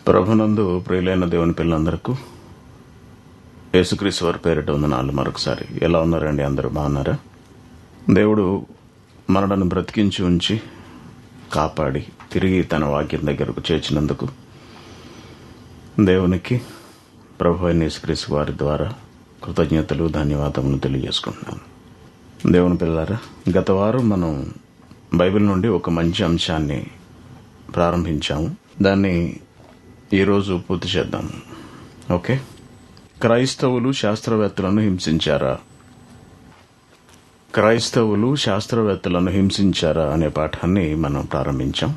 ప్రభునందు ప్రియులైన దేవుని పిల్లలందరికీ యేసుక్రీస్తు వారి పేరిట వందనాలు. మరొకసారి ఎలా ఉన్నారండి? అందరూ బాగున్నారా? దేవుడు మనలను బ్రతికించి ఉంచి కాపాడి తిరిగి తన వాక్యం దగ్గరకు చేర్చినందుకు దేవునికి ప్రభు అయిన యేసుక్రీస్తు వారి ద్వారా కృతజ్ఞతలు ధన్యవాదములు తెలియజేసుకుంటున్నాను. దేవుని పిల్లలారా, గత వారం మనం బైబిల్ నుండి ఒక మంచి అంశాన్ని ప్రారంభించాము. దాన్ని ఈరోజు పూర్తి చేద్దాము. ఓకే, క్రైస్తవులు శాస్త్రవేత్తలను హింసించారా? క్రైస్తవులు శాస్త్రవేత్తలను హింసించారా అనే పాఠాన్ని మనం ప్రారంభించాం.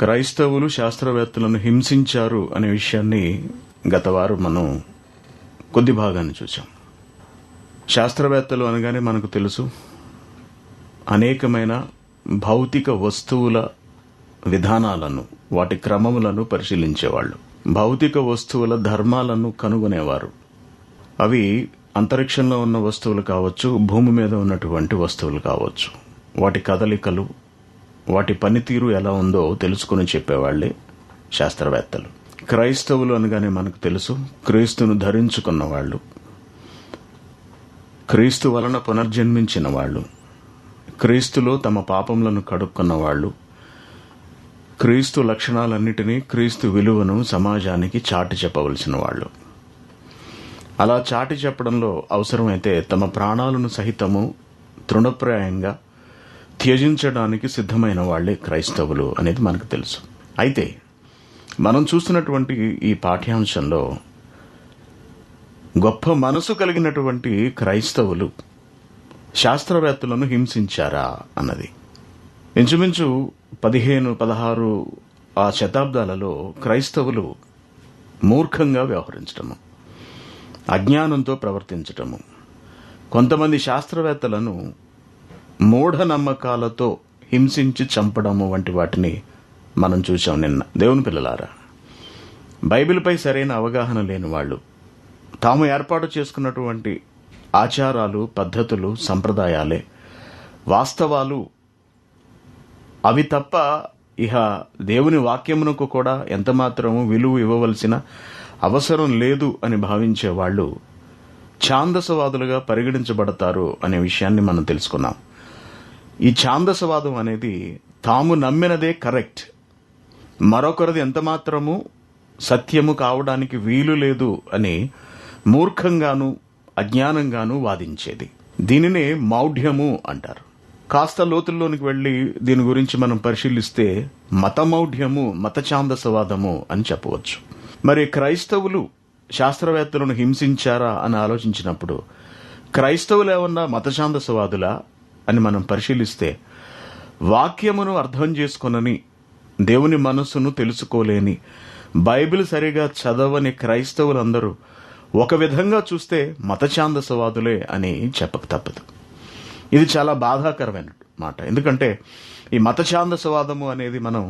క్రైస్తవులు శాస్త్రవేత్తలను హింసించారు అనే విషయాన్ని గత వారం మనం కొద్ది భాగాన్ని చూసాం. శాస్త్రవేత్తలు అనగానే మనకు తెలుసు, అనేకమైన భౌతిక వస్తువుల విధానాలను, వాటి క్రమములను పరిశీలించేవాళ్ళు. భౌతిక వస్తువుల ధర్మాలను కనుగొనేవారు. అవి అంతరిక్షంలో ఉన్న వస్తువులు కావచ్చు, భూమి మీద ఉన్నటువంటి వస్తువులు కావచ్చు. వాటి కదలికలు, వాటి పనితీరు ఎలా ఉందో తెలుసుకుని చెప్పేవాళ్లే శాస్త్రవేత్తలు. క్రైస్తవులు అనగానే మనకు తెలుసు, క్రీస్తును ధరించుకున్న వాళ్ళు, క్రీస్తు వలన పునర్జన్మించిన వాళ్ళు, క్రీస్తులో తమ పాపములను కడుక్కున్న వాళ్ళు, క్రీస్తు లక్షణాలన్నిటినీ, క్రీస్తు విలువను సమాజానికి చాటి చెప్పవలసిన వాళ్ళు. అలా చాటి చెప్పడంలో అవసరమైతే తమ ప్రాణాలను సహితము తృణప్రాయంగా త్యజించడానికి సిద్ధమైన వాళ్లే క్రైస్తవులు అనేది మనకు తెలుసు. అయితే మనం చూస్తున్నటువంటి ఈ పాఠ్యాంశంలో గొప్ప మనసు కలిగినటువంటి క్రైస్తవులు శాస్త్రవేత్తలను హింసించారా అన్నది. ఇంచుమించు 15-16 ఆ శతాబ్దాలలో క్రైస్తవులు మూర్ఖంగా వ్యవహరించటము, అజ్ఞానంతో ప్రవర్తించటము, కొంతమంది శాస్త్రవేత్తలను మూఢనమ్మకాలతో హింసించి చంపడము వంటి వాటిని మనం చూసాం నిన్న. దేవుని పిల్లలారా, బైబిల్పై సరైన అవగాహన లేని వాళ్ళు తాము ఏర్పాటు చేసుకున్నటువంటి ఆచారాలు, పద్ధతులు, సంప్రదాయాలే వాస్తవాలు, అవి తప్ప ఇహ దేవుని వాక్యమునకు కూడా ఎంతమాత్రము విలువ ఇవ్వవలసిన అవసరం లేదు అని భావించే వాళ్ళు ఛాందసవాదులుగా పరిగణించబడతారు అనే విషయాన్ని మనం తెలుసుకున్నాం. ఈ ఛాందసవాదం అనేది తాము నమ్మినదే కరెక్ట్, మరొకరిది ఎంతమాత్రము సత్యము కావడానికి వీలు లేదు అని మూర్ఖంగాను అజ్ఞానంగాను వాదించేది. దీనినే మౌఢ్యము అంటారు. కాస్త లోతుల్లోనికి వెళ్లి దీని గురించి మనం పరిశీలిస్తే మతమౌఢ్యము, మత ఛాందసవాదము అని చెప్పవచ్చు. మరి క్రైస్తవులు శాస్త్రవేత్తలను హింసించారా అని ఆలోచించినప్పుడు క్రైస్తవులు ఏమన్నా మత ఛాందసవాదులా అని మనం పరిశీలిస్తే, వాక్యమును అర్థం చేసుకొనని, దేవుని మనస్సును తెలుసుకోలేని, బైబిల్ సరిగా చదవని క్రైస్తవులందరూ ఒక విధంగా చూస్తే మత ఛాందసవాదులే అని చెప్పక తప్పదు. ఇది చాలా బాధాకరమైన మాట. ఎందుకంటే ఈ మత ఛాందసవాదము అనేది మనం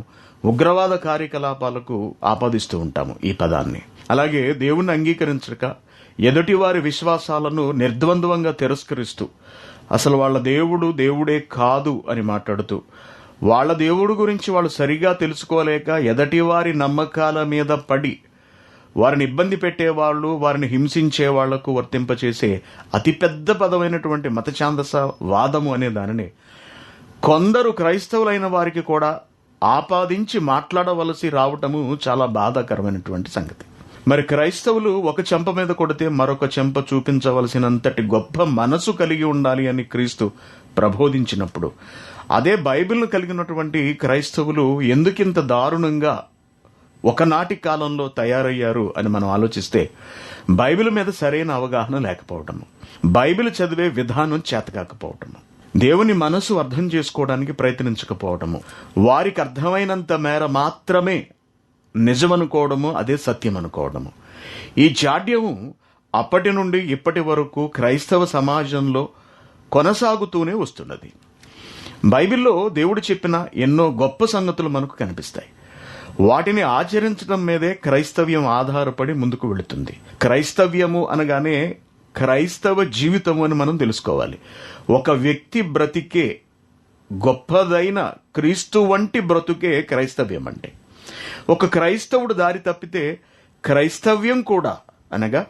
ఉగ్రవాద కార్యకలాపాలకు ఆపాదిస్తూ ఉంటాము ఈ పదాన్ని. అలాగే దేవుణ్ణి అంగీకరించక ఎదుటి వారి విశ్వాసాలను నిర్ద్వంద్వంగా తిరస్కరిస్తూ, అసలు వాళ్ళ దేవుడు దేవుడే కాదు అని మాట్లాడుతూ, వాళ్ళ దేవుడు గురించి వాళ్ళు సరిగా తెలుసుకోలేక ఎదటి వారి నమ్మకాల మీద పడి వారిని ఇబ్బంది పెట్టేవాళ్లు, వారిని హింసించే వాళ్లకు వర్తింపచేసే అతిపెద్ద పదమైనటువంటి మత ఛాందస వాదము అనే దానిని కొందరు క్రైస్తవులైన వారికి కూడా ఆపాదించి మాట్లాడవలసి రావటము చాలా బాధాకరమైనటువంటి సంగతి. మరి క్రైస్తవులు ఒక చెంప మీద కొడితే మరొక చెంప చూపించవలసినంతటి గొప్ప మనసు కలిగి ఉండాలి అని క్రీస్తు ప్రబోధించినప్పుడు, అదే బైబిల్ను కలిగినటువంటి క్రైస్తవులు ఎందుకింత దారుణంగా ఒకనాటి కాలంలో తయారయ్యారు అని మనం ఆలోచిస్తే, బైబిల్ మీద సరైన అవగాహన లేకపోవటము, బైబిల్ చదివే విధానం చేతకాకపోవటము, దేవుని మనసు అర్థం చేసుకోవడానికి ప్రయత్నించకపోవటము, వారికి అర్థమైనంత మేర మాత్రమే నిజమనుకోవడము, అదే సత్యం అనుకోవడము. ఈ జాడ్యము అప్పటి నుండి ఇప్పటి వరకు క్రైస్తవ సమాజంలో కొనసాగుతూనే వస్తున్నది. బైబిల్లో దేవుడు చెప్పిన ఎన్నో గొప్ప సంగతులు మనకు కనిపిస్తాయి. వాటిని ఆచరించడం మీదే క్రైస్తవ్యం ఆధారపడి ముందుకు వెళుతుంది. క్రైస్తవ్యము అనగానే క్రైస్తవ జీవితము అని మనం తెలుసుకోవాలి. ఒక వ్యక్తి బ్రతికే గొప్పదైన క్రీస్తు వంటి బ్రతుకే క్రైస్తవ్యం అంటే. ఒక క్రైస్తవుడు దారి తప్పితే క్రైస్తవ్యం కూడా, అనగా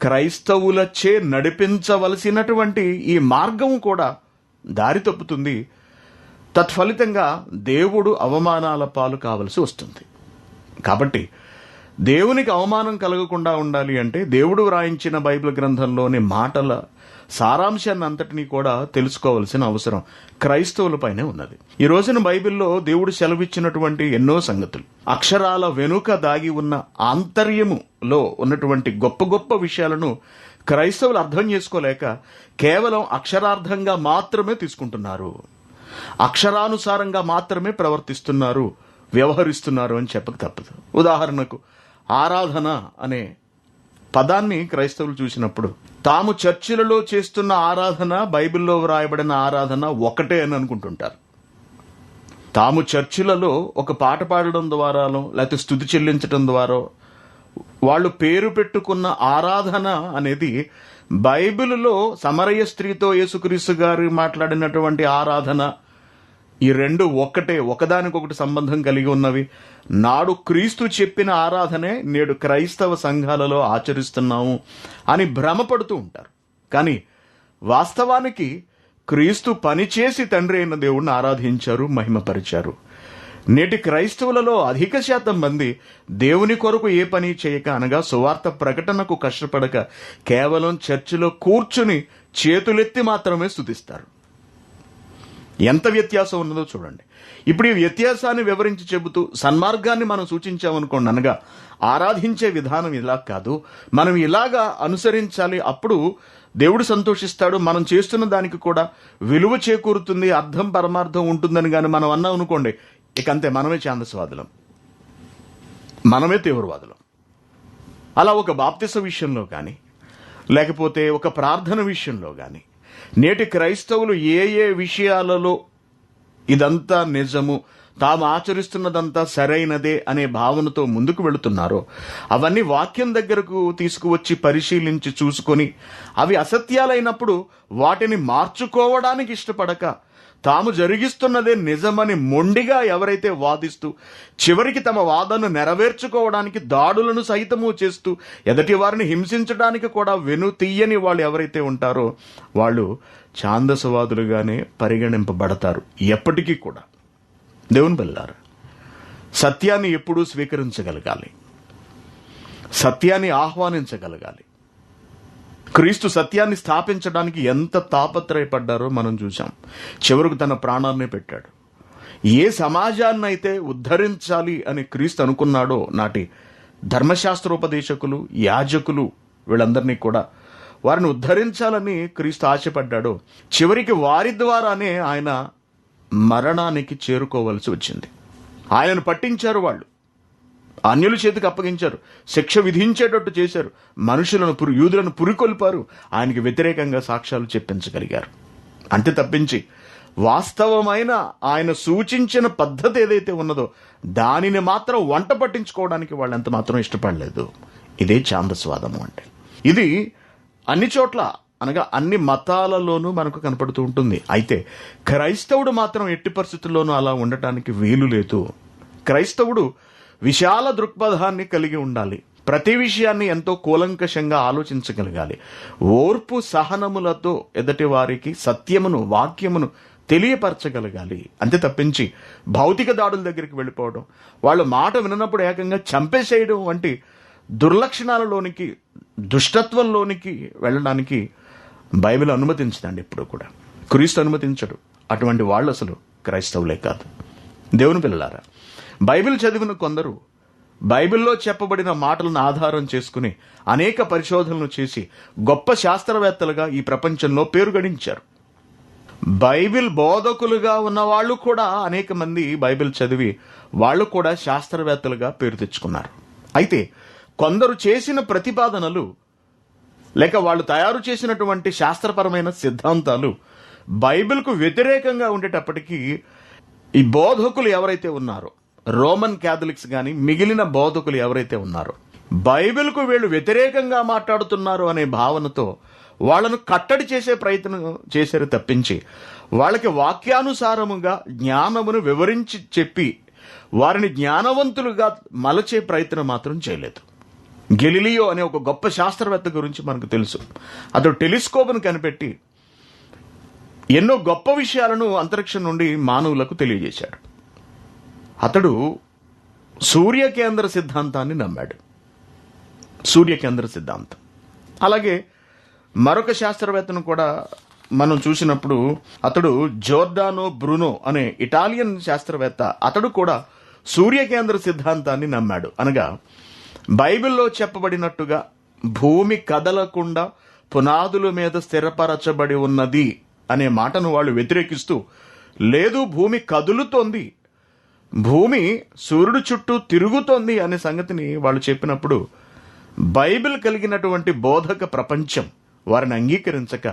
క్రైస్తవులచే నడిపించవలసినటువంటి ఈ మార్గం కూడా దారి తప్పుతుంది. తత్ఫలితంగా దేవుడు అవమానాల పాలు కావలసి వస్తుంది. కాబట్టి దేవునికి అవమానం కలగకుండా ఉండాలి అంటే దేవుడు వ్రాయించిన బైబిల్ గ్రంథంలోని మాటల సారాంశాన్ని అంతటినీ కూడా తెలుసుకోవాల్సిన అవసరం క్రైస్తవులపైనే ఉన్నది. ఈ రోజున బైబిల్లో దేవుడు సెలవిచ్చినటువంటి ఎన్నో సంగతులు, అక్షరాల వెనుక దాగి ఉన్న ఆంతర్యములో ఉన్నటువంటి గొప్ప గొప్ప విషయాలను క్రైస్తవులు అర్థం చేసుకోలేక కేవలం అక్షరార్థంగా మాత్రమే తీసుకుంటున్నారు, అక్షరానుసారంగా మాత్రమే ప్రవర్తిస్తున్నారు, వ్యవహరిస్తున్నారు అని చెప్పక తప్పదు. ఉదాహరణకు ఆరాధన అనే పదాన్ని క్రైస్తవులు చూసినప్పుడు తాము చర్చిలలో చేస్తున్న ఆరాధన, బైబిల్లో వ్రాయబడిన ఆరాధన ఒకటే అని అనుకుంటుంటారు. తాము చర్చిలలో ఒక పాట పాడడం ద్వారానో లేకపోతే స్తుతి చెల్లించడం ద్వారా వాళ్ళు పేరు పెట్టుకున్న ఆరాధన అనేది బైబిల్లో సమరయ స్త్రీతో యేసుక్రీస్తు గారు మాట్లాడినటువంటి ఆరాధన, ఈ రెండు ఒక్కటే, ఒకదానికొకటి సంబంధం కలిగి ఉన్నవి. నాడు క్రీస్తు చెప్పిన ఆరాధనే నేడు క్రైస్తవ సంఘాలలో ఆచరిస్తున్నాము అని భ్రమపడుతూ ఉంటారు. కానీ వాస్తవానికి క్రీస్తు పనిచేసి తండ్రి అయిన దేవుణ్ణి ఆరాధించారు, మహిమపరిచారు. నేటి క్రైస్తవులలో అధిక శాతం మంది దేవుని కొరకు ఏ పని చేయక, అనగా సువార్త ప్రకటనకు కష్టపడక కేవలం చర్చిలో కూర్చుని చేతులెత్తి మాత్రమే స్తుతిస్తారు. ఎంత వ్యత్యాసం ఉన్నదో చూడండి. ఇప్పుడు ఈ వ్యత్యాసాన్ని వివరించి చెబుతూ సన్మార్గాన్ని మనం సూచించామనుకోండి, అనగా ఆరాధించే విధానం ఇలా కాదు, మనం ఇలాగా అనుసరించాలి, అప్పుడు దేవుడు సంతోషిస్తాడు, మనం చేస్తున్న దానికి కూడా విలువ చేకూరుతుంది, అర్థం పరమార్థం ఉంటుందని కానీ మనం అన్నాం అనుకోండి, ఇక అంతే, మనమే ఛాందస్వాదులం, మనమే తీవ్రవాదులం. అలా ఒక బాప్తిస విషయంలో కానీ లేకపోతే ఒక ప్రార్థన విషయంలో కానీ నేటి క్రైస్తవులు ఏ ఏ విషయాలలో ఇదంతా నిజము, తాము ఆచరిస్తున్నదంతా సరైనదే అనే భావనతో ముందుకు వెళుతున్నారో అవన్నీ వాక్యం దగ్గరకు తీసుకువచ్చి పరిశీలించి చూసుకొని అవి అసత్యాలైనప్పుడు వాటిని మార్చుకోవడానికి ఇష్టపడక తాము జరిగిస్తున్నదే నిజమని మొండిగా ఎవరైతే వాదిస్తూ చివరికి తమ వాదనను నెరవేర్చుకోవడానికి దాడులను సైతము చేస్తూ ఎదటి వారిని హింసించడానికి కూడా వెను తీయని వాళ్ళు ఎవరైతే ఉంటారో వాళ్ళు ఛాందసవాదులుగానే పరిగణింపబడతారు ఎప్పటికీ కూడా. దేవుని బిడ్డలారా, సత్యాన్ని ఎప్పుడూ స్వీకరించగలగాలి, సత్యాన్ని ఆహ్వానించగలగాలి. క్రీస్తు సత్యాన్ని స్థాపించడానికి ఎంత తాపత్రయపడ్డారో మనం చూసాం. చివరకు తన ప్రాణాన్ని పెట్టాడు. ఏ సమాజాన్ని అయితే ఉద్ధరించాలి అని క్రీస్తు అనుకున్నాడో నాటి ధర్మశాస్త్రోపదేశకులు, యాజకులు, వీళ్ళందరినీ కూడా వారిని ఉద్ధరించాలని క్రీస్తు ఆశపడ్డాడో చివరికి వారి ద్వారానే ఆయన మరణానికి చేరుకోవలసి వచ్చింది. ఆయనను పట్టించారు, వాళ్ళు అన్యుల చేతికి అప్పగించారు, శిక్ష విధించేటట్టు చేశారు, మనుషులను యూదులను పురికొల్పారు, ఆయనకి వ్యతిరేకంగా సాక్ష్యాలు చెప్పించగలిగారు. అంతే తప్పించి వాస్తవమైన ఆయన సూచించిన పద్ధతి ఏదైతే ఉన్నదో దానిని మాత్రం వంట పట్టించుకోవడానికి వాళ్ళు ఎంత మాత్రం ఇష్టపడలేదు. ఇదే ఛాందస్వాదము అంటే. ఇది అన్ని చోట్ల, అనగా అన్ని మతాలలోనూ మనకు కనపడుతూ ఉంటుంది. అయితే క్రైస్తవుడు మాత్రం ఎట్టి పరిస్థితుల్లోనూ అలా ఉండటానికి వీలు లేదు. క్రైస్తవుడు విశాల దృక్పథాన్ని కలిగి ఉండాలి, ప్రతి విషయాన్ని ఎంతో కూలంకషంగా ఆలోచించగలగాలి, ఓర్పు సహనములతో ఎదటి వారికి సత్యమును, వాక్యమును తెలియపరచగలగాలి. అంతే తప్పించి భౌతిక దాడుల దగ్గరికి వెళ్ళిపోవడం, వాళ్ళు మాట వినప్పుడు ఏకంగా చంపేసేయడం వంటి దుర్లక్షణాలలోనికి, దుష్టత్వంలోనికి వెళ్ళడానికి బైబిల్ అనుమతించదండి. ఎప్పుడు కూడా క్రీస్తు అనుమతించడు. అటువంటి వాళ్ళు అసలు క్రైస్తవులే కాదు. దేవుని పిల్లలారా, బైబిల్ చదివిన కొందరు బైబిల్లో చెప్పబడిన మాటలను ఆధారం చేసుకుని అనేక పరిశోధనలు చేసి గొప్ప శాస్త్రవేత్తలుగా ఈ ప్రపంచంలో పేరు గడించారు. బైబిల్ బోధకులుగా ఉన్న వాళ్ళు కూడా అనేక మంది బైబిల్ చదివి వాళ్ళు కూడా శాస్త్రవేత్తలుగా పేరు తెచ్చుకున్నారు. అయితే కొందరు చేసిన ప్రతిపాదనలు లేక వాళ్ళు తయారు చేసినటువంటి శాస్త్రపరమైన సిద్ధాంతాలు బైబిల్కు వ్యతిరేకంగా ఉండేటప్పటికీ ఈ బోధకులు ఎవరైతే ఉన్నారో, రోమన్ క్యాథలిక్స్ కానీ మిగిలిన బోధకులు ఎవరైతే ఉన్నారో, బైబిల్కు వీళ్ళు వ్యతిరేకంగా మాట్లాడుతున్నారు అనే భావనతో వాళ్ళను కట్టడి చేసే ప్రయత్నం చేశారు తప్పించి వాళ్ళకి వాక్యానుసారముగా జ్ఞానమును వివరించి చెప్పి వారిని జ్ఞానవంతులుగా మలచే ప్రయత్నం మాత్రం చేయలేదు. గెలిలియో అనే ఒక గొప్ప శాస్త్రవేత్త గురించి మనకు తెలుసు. అతడు టెలిస్కోప్ను కనిపెట్టి ఎన్నో గొప్ప విషయాలను అంతరిక్షం నుండి మానవులకు తెలియజేశాడు. అతడు సూర్యకేంద్ర సిద్ధాంతాన్ని నమ్మాడు. సూర్యకేంద్ర సిద్ధాంతం. అలాగే మరొక శాస్త్రవేత్తను కూడా మనం చూసినప్పుడు అతడు జోర్డానో బ్రూనో అనే ఇటాలియన్ శాస్త్రవేత్త. అతడు కూడా సూర్యకేంద్ర సిద్ధాంతాన్ని నమ్మాడు. అనగా బైబిల్లో చెప్పబడినట్టుగా భూమి కదలకుండా పునాదుల మీద స్థిరపరచబడి ఉన్నది అనే మాటను వాళ్ళు వ్యతిరేకిస్తూ, లేదు భూమి కదులుతోంది, భూమి సూర్యుడు చుట్టూ తిరుగుతోంది అనే సంగతిని వాళ్ళు చెప్పినప్పుడు బైబిల్ కలిగినటువంటి బోధక ప్రపంచం వారిని అంగీకరించక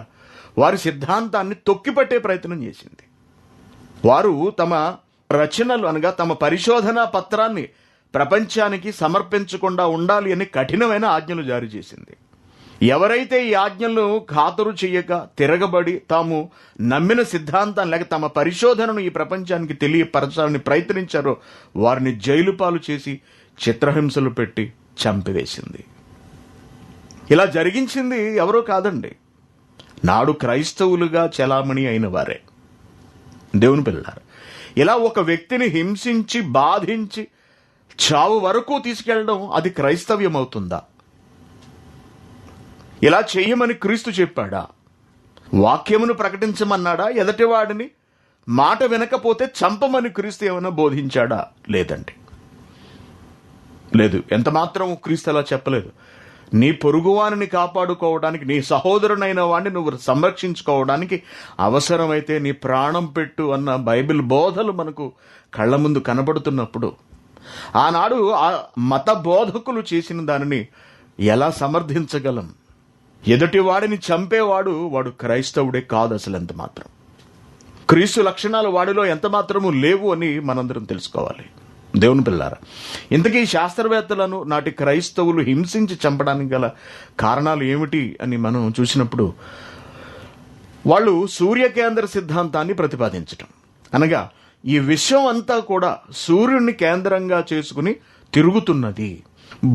వారి సిద్ధాంతాన్ని తొక్కిపట్టే ప్రయత్నం చేసింది. వారు తమ రచనలు అనగా తమ పరిశోధనా పత్రాన్ని ప్రపంచానికి సమర్పించకుండా ఉండాలి అని కఠినమైన ఆజ్ఞలు జారీ చేసింది. ఎవరైతే ఈ ఆజ్ఞలను ఖాతరు చెయ్యక తిరగబడి తాము నమ్మిన సిద్ధాంతాన్ని లేక తమ పరిశోధనను ఈ ప్రపంచానికి తెలియపరచాలని ప్రయత్నించారో వారిని జైలు పాలు చేసి చిత్రహింసలు పెట్టి చంపివేసింది. ఇలా జరిగించింది ఎవరో కాదండి, నాడు క్రైస్తవులుగా చలామణి అయిన వారే. దేవుని పిల్లలారా, ఇలా ఒక వ్యక్తిని హింసించి బాధించి చావు వరకు తీసుకెళ్లడం అది క్రైస్తవ్యం అవుతుందా? ఇలా చెయ్యమని క్రీస్తు చెప్పాడా? వాక్యమును ప్రకటించమన్నాడా? ఎదటివాడిని మాట వినకపోతే చంపమని క్రీస్తు ఏమైనా బోధించాడా? లేదండి, లేదు. ఎంత మాత్రం క్రీస్తు అలా చెప్పలేదు. నీ పొరుగువానిని కాపాడుకోవడానికి, నీ సహోదరునైన వాడిని నువ్వు సంరక్షించుకోవడానికి అవసరమైతే నీ ప్రాణం పెట్టు అన్న బైబిల్ బోధలు మనకు కళ్ళ ముందు కనబడుతున్నప్పుడు ఆనాడు ఆ మత బోధకులు చేసిన దానిని ఎలా సమర్థించగలం? ఎదుటివాడిని చంపేవాడు వాడు క్రైస్తవుడే కాదు అసలు. ఎంత మాత్రం క్రీస్తు లక్షణాలు వాడిలో ఎంత మాత్రము లేవు అని మనందరం తెలుసుకోవాలి. దేవుని పిల్లారా, ఇంతకీ శాస్త్రవేత్తలను నాటి క్రైస్తవులు హింసించి చంపడానికి గల కారణాలు ఏమిటి అని మనం చూసినప్పుడు వాళ్ళు సూర్యకేంద్ర సిద్ధాంతాన్ని ప్రతిపాదించటం. అనగా ఈ విశ్వం అంతా కూడా సూర్యుడిని కేంద్రంగా చేసుకుని తిరుగుతున్నది.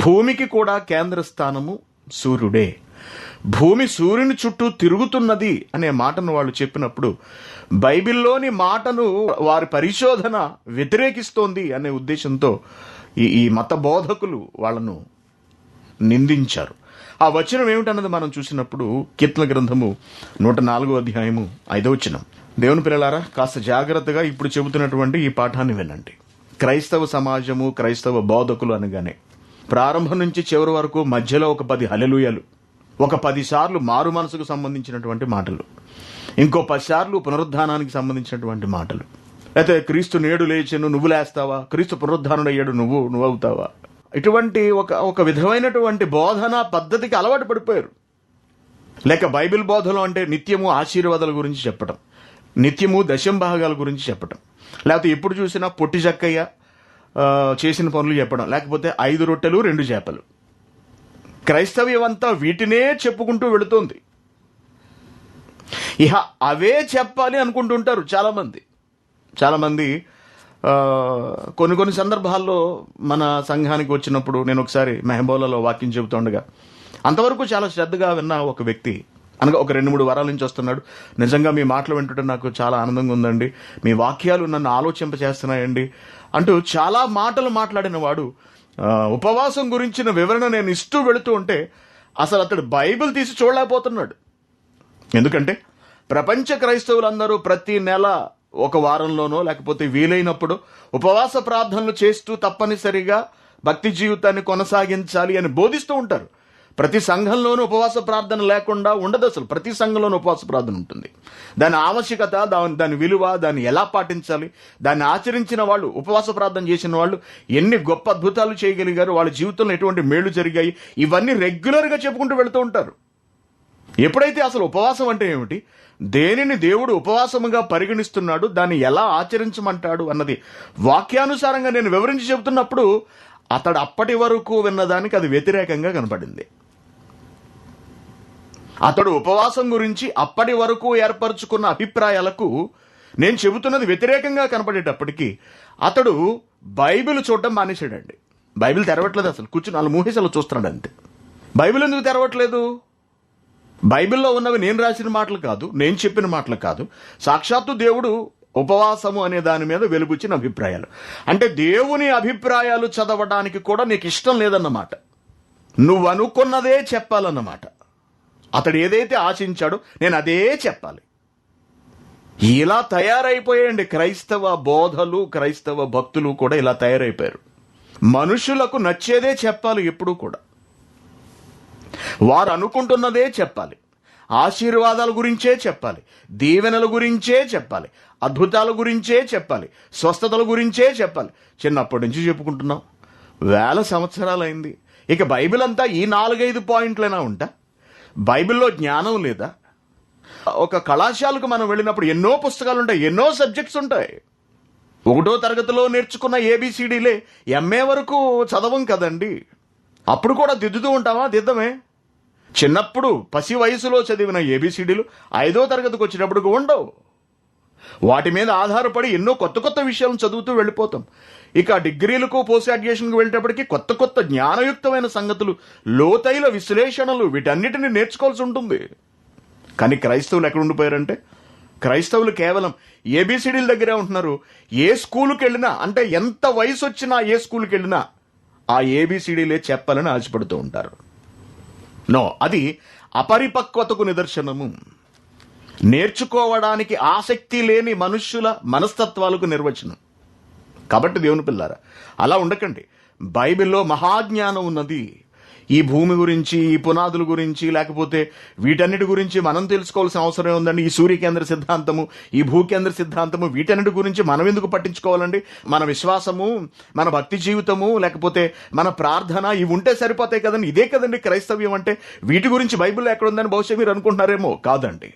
భూమికి కూడా కేంద్ర స్థానము సూర్యుడే. భూమి సూర్యుని చుట్టూ తిరుగుతున్నది అనే మాటను వాళ్ళు చెప్పినప్పుడు బైబిల్లోని మాటను వారి పరిశోధన వ్యతిరేకిస్తోంది అనే ఉద్దేశంతో ఈ మత బోధకులు వాళ్ళను నిందించారు. ఆ వచనం ఏమిటన్నది మనం చూసినప్పుడు కీర్తన గ్రంథము 104వ అధ్యాయము 5వ వచనం. దేవుని పిల్లలారా, కాస్త జాగ్రత్తగా ఇప్పుడు చెబుతున్నటువంటి ఈ పాఠాన్ని వినండి. క్రైస్తవ సమాజము, క్రైస్తవ బోధకులు అనగానే ప్రారంభం నుంచి చివరి వరకు మధ్యలో ఒక 10 హల్లెలూయాలు, ఒక 10 సార్లు మారు మనసుకు సంబంధించినటువంటి మాటలు, ఇంకో 10 సార్లు పునరుద్ధానానికి సంబంధించినటువంటి మాటలు, అయితే క్రీస్తు నేడు లేచెను నువ్వు లేస్తావా, క్రీస్తు పునరుద్ధానుడయ్యాడు నువ్వు అవుతావా, ఇటువంటి ఒక విధమైనటువంటి బోధనా పద్ధతికి అలవాటు పడిపోయారు. లేక బైబిల్ బోధలో అంటే నిత్యము ఆశీర్వాదాల గురించి చెప్పడం, నిత్యము దశంభాగాల గురించి చెప్పడం, లేకపోతే ఎప్పుడు చూసినా పొట్టి చక్కయ్య చేసిన పనులు చెప్పడం, లేకపోతే 5 రొట్టెలు 2 చేపలు. క్రైస్తవ్యం అంతా వీటినే చెప్పుకుంటూ వెళుతోంది. ఇహ అవే చెప్పాలి అనుకుంటుంటారు చాలామంది. కొన్ని సందర్భాల్లో మన సంఘానికి వచ్చినప్పుడు నేను ఒకసారి మెహబూబాలో వాక్యం చెబుతుండగా అంతవరకు చాలా శ్రద్ధగా విన్న ఒక వ్యక్తి, అనగా ఒక 2-3 వారాల నుంచి వస్తున్నాడు. నిజంగా మీ మాటలు వింటుంటే నాకు చాలా ఆనందంగా ఉందండి, మీ వాక్యాలు నన్ను ఆలోచింపచేస్తున్నాయండి అంటూ చాలా మాటలు మాట్లాడిన వాడు ఉపవాసం గురించిన వివరణ నేను ఇస్తూ వెళుతూ ఉంటే అసలు అతడు బైబిల్ తీసి చూడలేకపోతున్నాడు. ఎందుకంటే ప్రపంచ క్రైస్తవులందరూ ప్రతి నెల ఒక వారంలోనో లేకపోతే వీలైనప్పుడు ఉపవాస ప్రార్థనలు చేస్తూ తప్పనిసరిగా భక్తి జీవితాన్ని కొనసాగించాలి అని బోధిస్తూ ఉంటారు. ప్రతి సంఘంలోనూ ఉపవాస ప్రార్థన లేకుండా ఉండదు. అసలు ప్రతి సంఘంలోనూ ఉపవాస ప్రార్థన ఉంటుంది. దాని ఆవశ్యకత, దాని విలువ, దాన్ని ఎలా పాటించాలి, దాన్ని ఆచరించిన వాళ్ళు, ఉపవాస ప్రార్థన చేసిన వాళ్ళు ఎన్ని గొప్ప అద్భుతాలు చేయగలిగారు, వాళ్ళ జీవితంలో ఎటువంటి మేళ్లు జరిగాయి, ఇవన్నీ రెగ్యులర్గా చెప్పుకుంటూ వెళుతూ ఉంటారు. ఎప్పుడైతే అసలు ఉపవాసం అంటే ఏమిటి, దేనిని దేవుడు ఉపవాసముగా పరిగణిస్తున్నాడు, దాన్ని ఎలా ఆచరించమంటాడు అన్నది వాక్యానుసారంగా నేను వివరించి చెబుతున్నప్పుడు అతడు అప్పటి వరకు విన్నదానికి అది వ్యతిరేకంగా కనపడింది. అతడు ఉపవాసం గురించి అప్పటి వరకు ఏర్పరచుకున్న అభిప్రాయాలకు నేను చెబుతున్నది వ్యతిరేకంగా కనపడేటప్పటికీ అతడు బైబిల్ చూడటం మానేశాడండి. బైబిల్ తెరవట్లేదు, అసలు కూర్చుని అలా మూసేసి చూస్తున్నాడు అంతే. బైబిల్ ఎందుకు తెరవట్లేదు? బైబిల్లో ఉన్నవి నేను రాసిన మాటలు కాదు, నేను చెప్పిన మాటలు కాదు, సాక్షాత్తు దేవుడు ఉపవాసము అనే దాని మీద వెలుగుచ్చిన అభిప్రాయాలు. అంటే దేవుని అభిప్రాయాలు చదవడానికి కూడా నీకు ఇష్టం లేదన్నమాట. నువ్వు అనుకున్నదే చెప్పాలన్నమాట. అతడు ఏదైతే ఆశించాడో నేను అదే చెప్పాలి. ఇలా తయారైపోయాయండి క్రైస్తవ బోధలు, క్రైస్తవ భక్తులు కూడా ఇలా తయారైపోయారు. మనుషులకు నచ్చేదే చెప్పాలి ఎప్పుడూ కూడా. వారు అనుకుంటున్నదే చెప్పాలి. ఆశీర్వాదాల గురించే చెప్పాలి, దీవెనల గురించే చెప్పాలి, అద్భుతాల గురించే చెప్పాలి, స్వస్థతల గురించే చెప్పాలి. చిన్నప్పటి నుంచి చెప్పుకుంటున్నాం, వేల సంవత్సరాలైంది. ఇక బైబిల్ అంతా ఈ 4-5 పాయింట్లైనా ఉంటా? బైబిల్లో జ్ఞానం లేదా? ఒక కళాశాలకు మనం వెళ్ళినప్పుడు ఎన్నో పుస్తకాలు ఉంటాయి, ఎన్నో సబ్జెక్ట్స్ ఉంటాయి. 1వ తరగతిలో నేర్చుకున్న ఏబిసిడీలే ఎంఏ వరకు చదవం కదండి. అప్పుడు కూడా దిద్దుతూ ఉంటామా? దిద్దమే. చిన్నప్పుడు పసి వయసులో చదివిన ఏబిసిడీలు 5వ తరగతికి వచ్చేటప్పటికి ఉండవు. వాటి మీద ఆధారపడి ఎన్నో కొత్త కొత్త విషయాలను చదువుతూ వెళ్ళిపోతాం. ఇక డిగ్రీలకు, పోస్ట్ గ్రాడ్యుయేషన్కి వెళ్ళేటప్పటికి కొత్త కొత్త జ్ఞానయుక్తమైన సంగతులు, లోతైన విశ్లేషణలు, వీటన్నిటిని నేర్చుకోవాల్సి ఉంటుంది. కానీ క్రైస్తవులు ఎక్కడ ఉండిపోయారంటే, క్రైస్తవులు కేవలం ఏబిసిడీల దగ్గరే ఉంటున్నారు. ఏ స్కూలుకి వెళ్ళినా, అంటే ఎంత వయసు వచ్చినా ఏ స్కూల్కి వెళ్ళినా ఆ ఏబిసిడీలే చెప్పాలని ఆశపడుతూ ఉంటారు. నో, అది అపరిపక్వతకు నిదర్శనము. నేర్చుకోవడానికి ఆసక్తి లేని మనుష్యుల మనస్తత్వాలకు నిర్వచనం. కాబట్టి దేవుని పిల్లారా, అలా ఉండకండి. బైబిల్లో మహాజ్ఞానం ఉన్నది. ఈ భూమి గురించి, ఈ పునాదుల గురించి, లేకపోతే వీటన్నిటి గురించి మనం తెలుసుకోవాల్సిన అవసరం ఉందండి. ఈ సూర్యకేంద్ర సిద్ధాంతము, ఈ భూకేంద్ర సిద్ధాంతము, వీటన్నిటి గురించి మనం ఎందుకు పట్టించుకోవాలండి? మన విశ్వాసము, మన భక్తి జీవితము, లేకపోతే మన ప్రార్థన, ఇవి ఉంటే సరిపోతాయి కదండి. ఇదే కదండి క్రైస్తవ్యం అంటే. వీటి గురించి బైబిల్లో ఎక్కడ ఉందని బహుశా మీరు అనుకుంటున్నారేమో. కాదండి.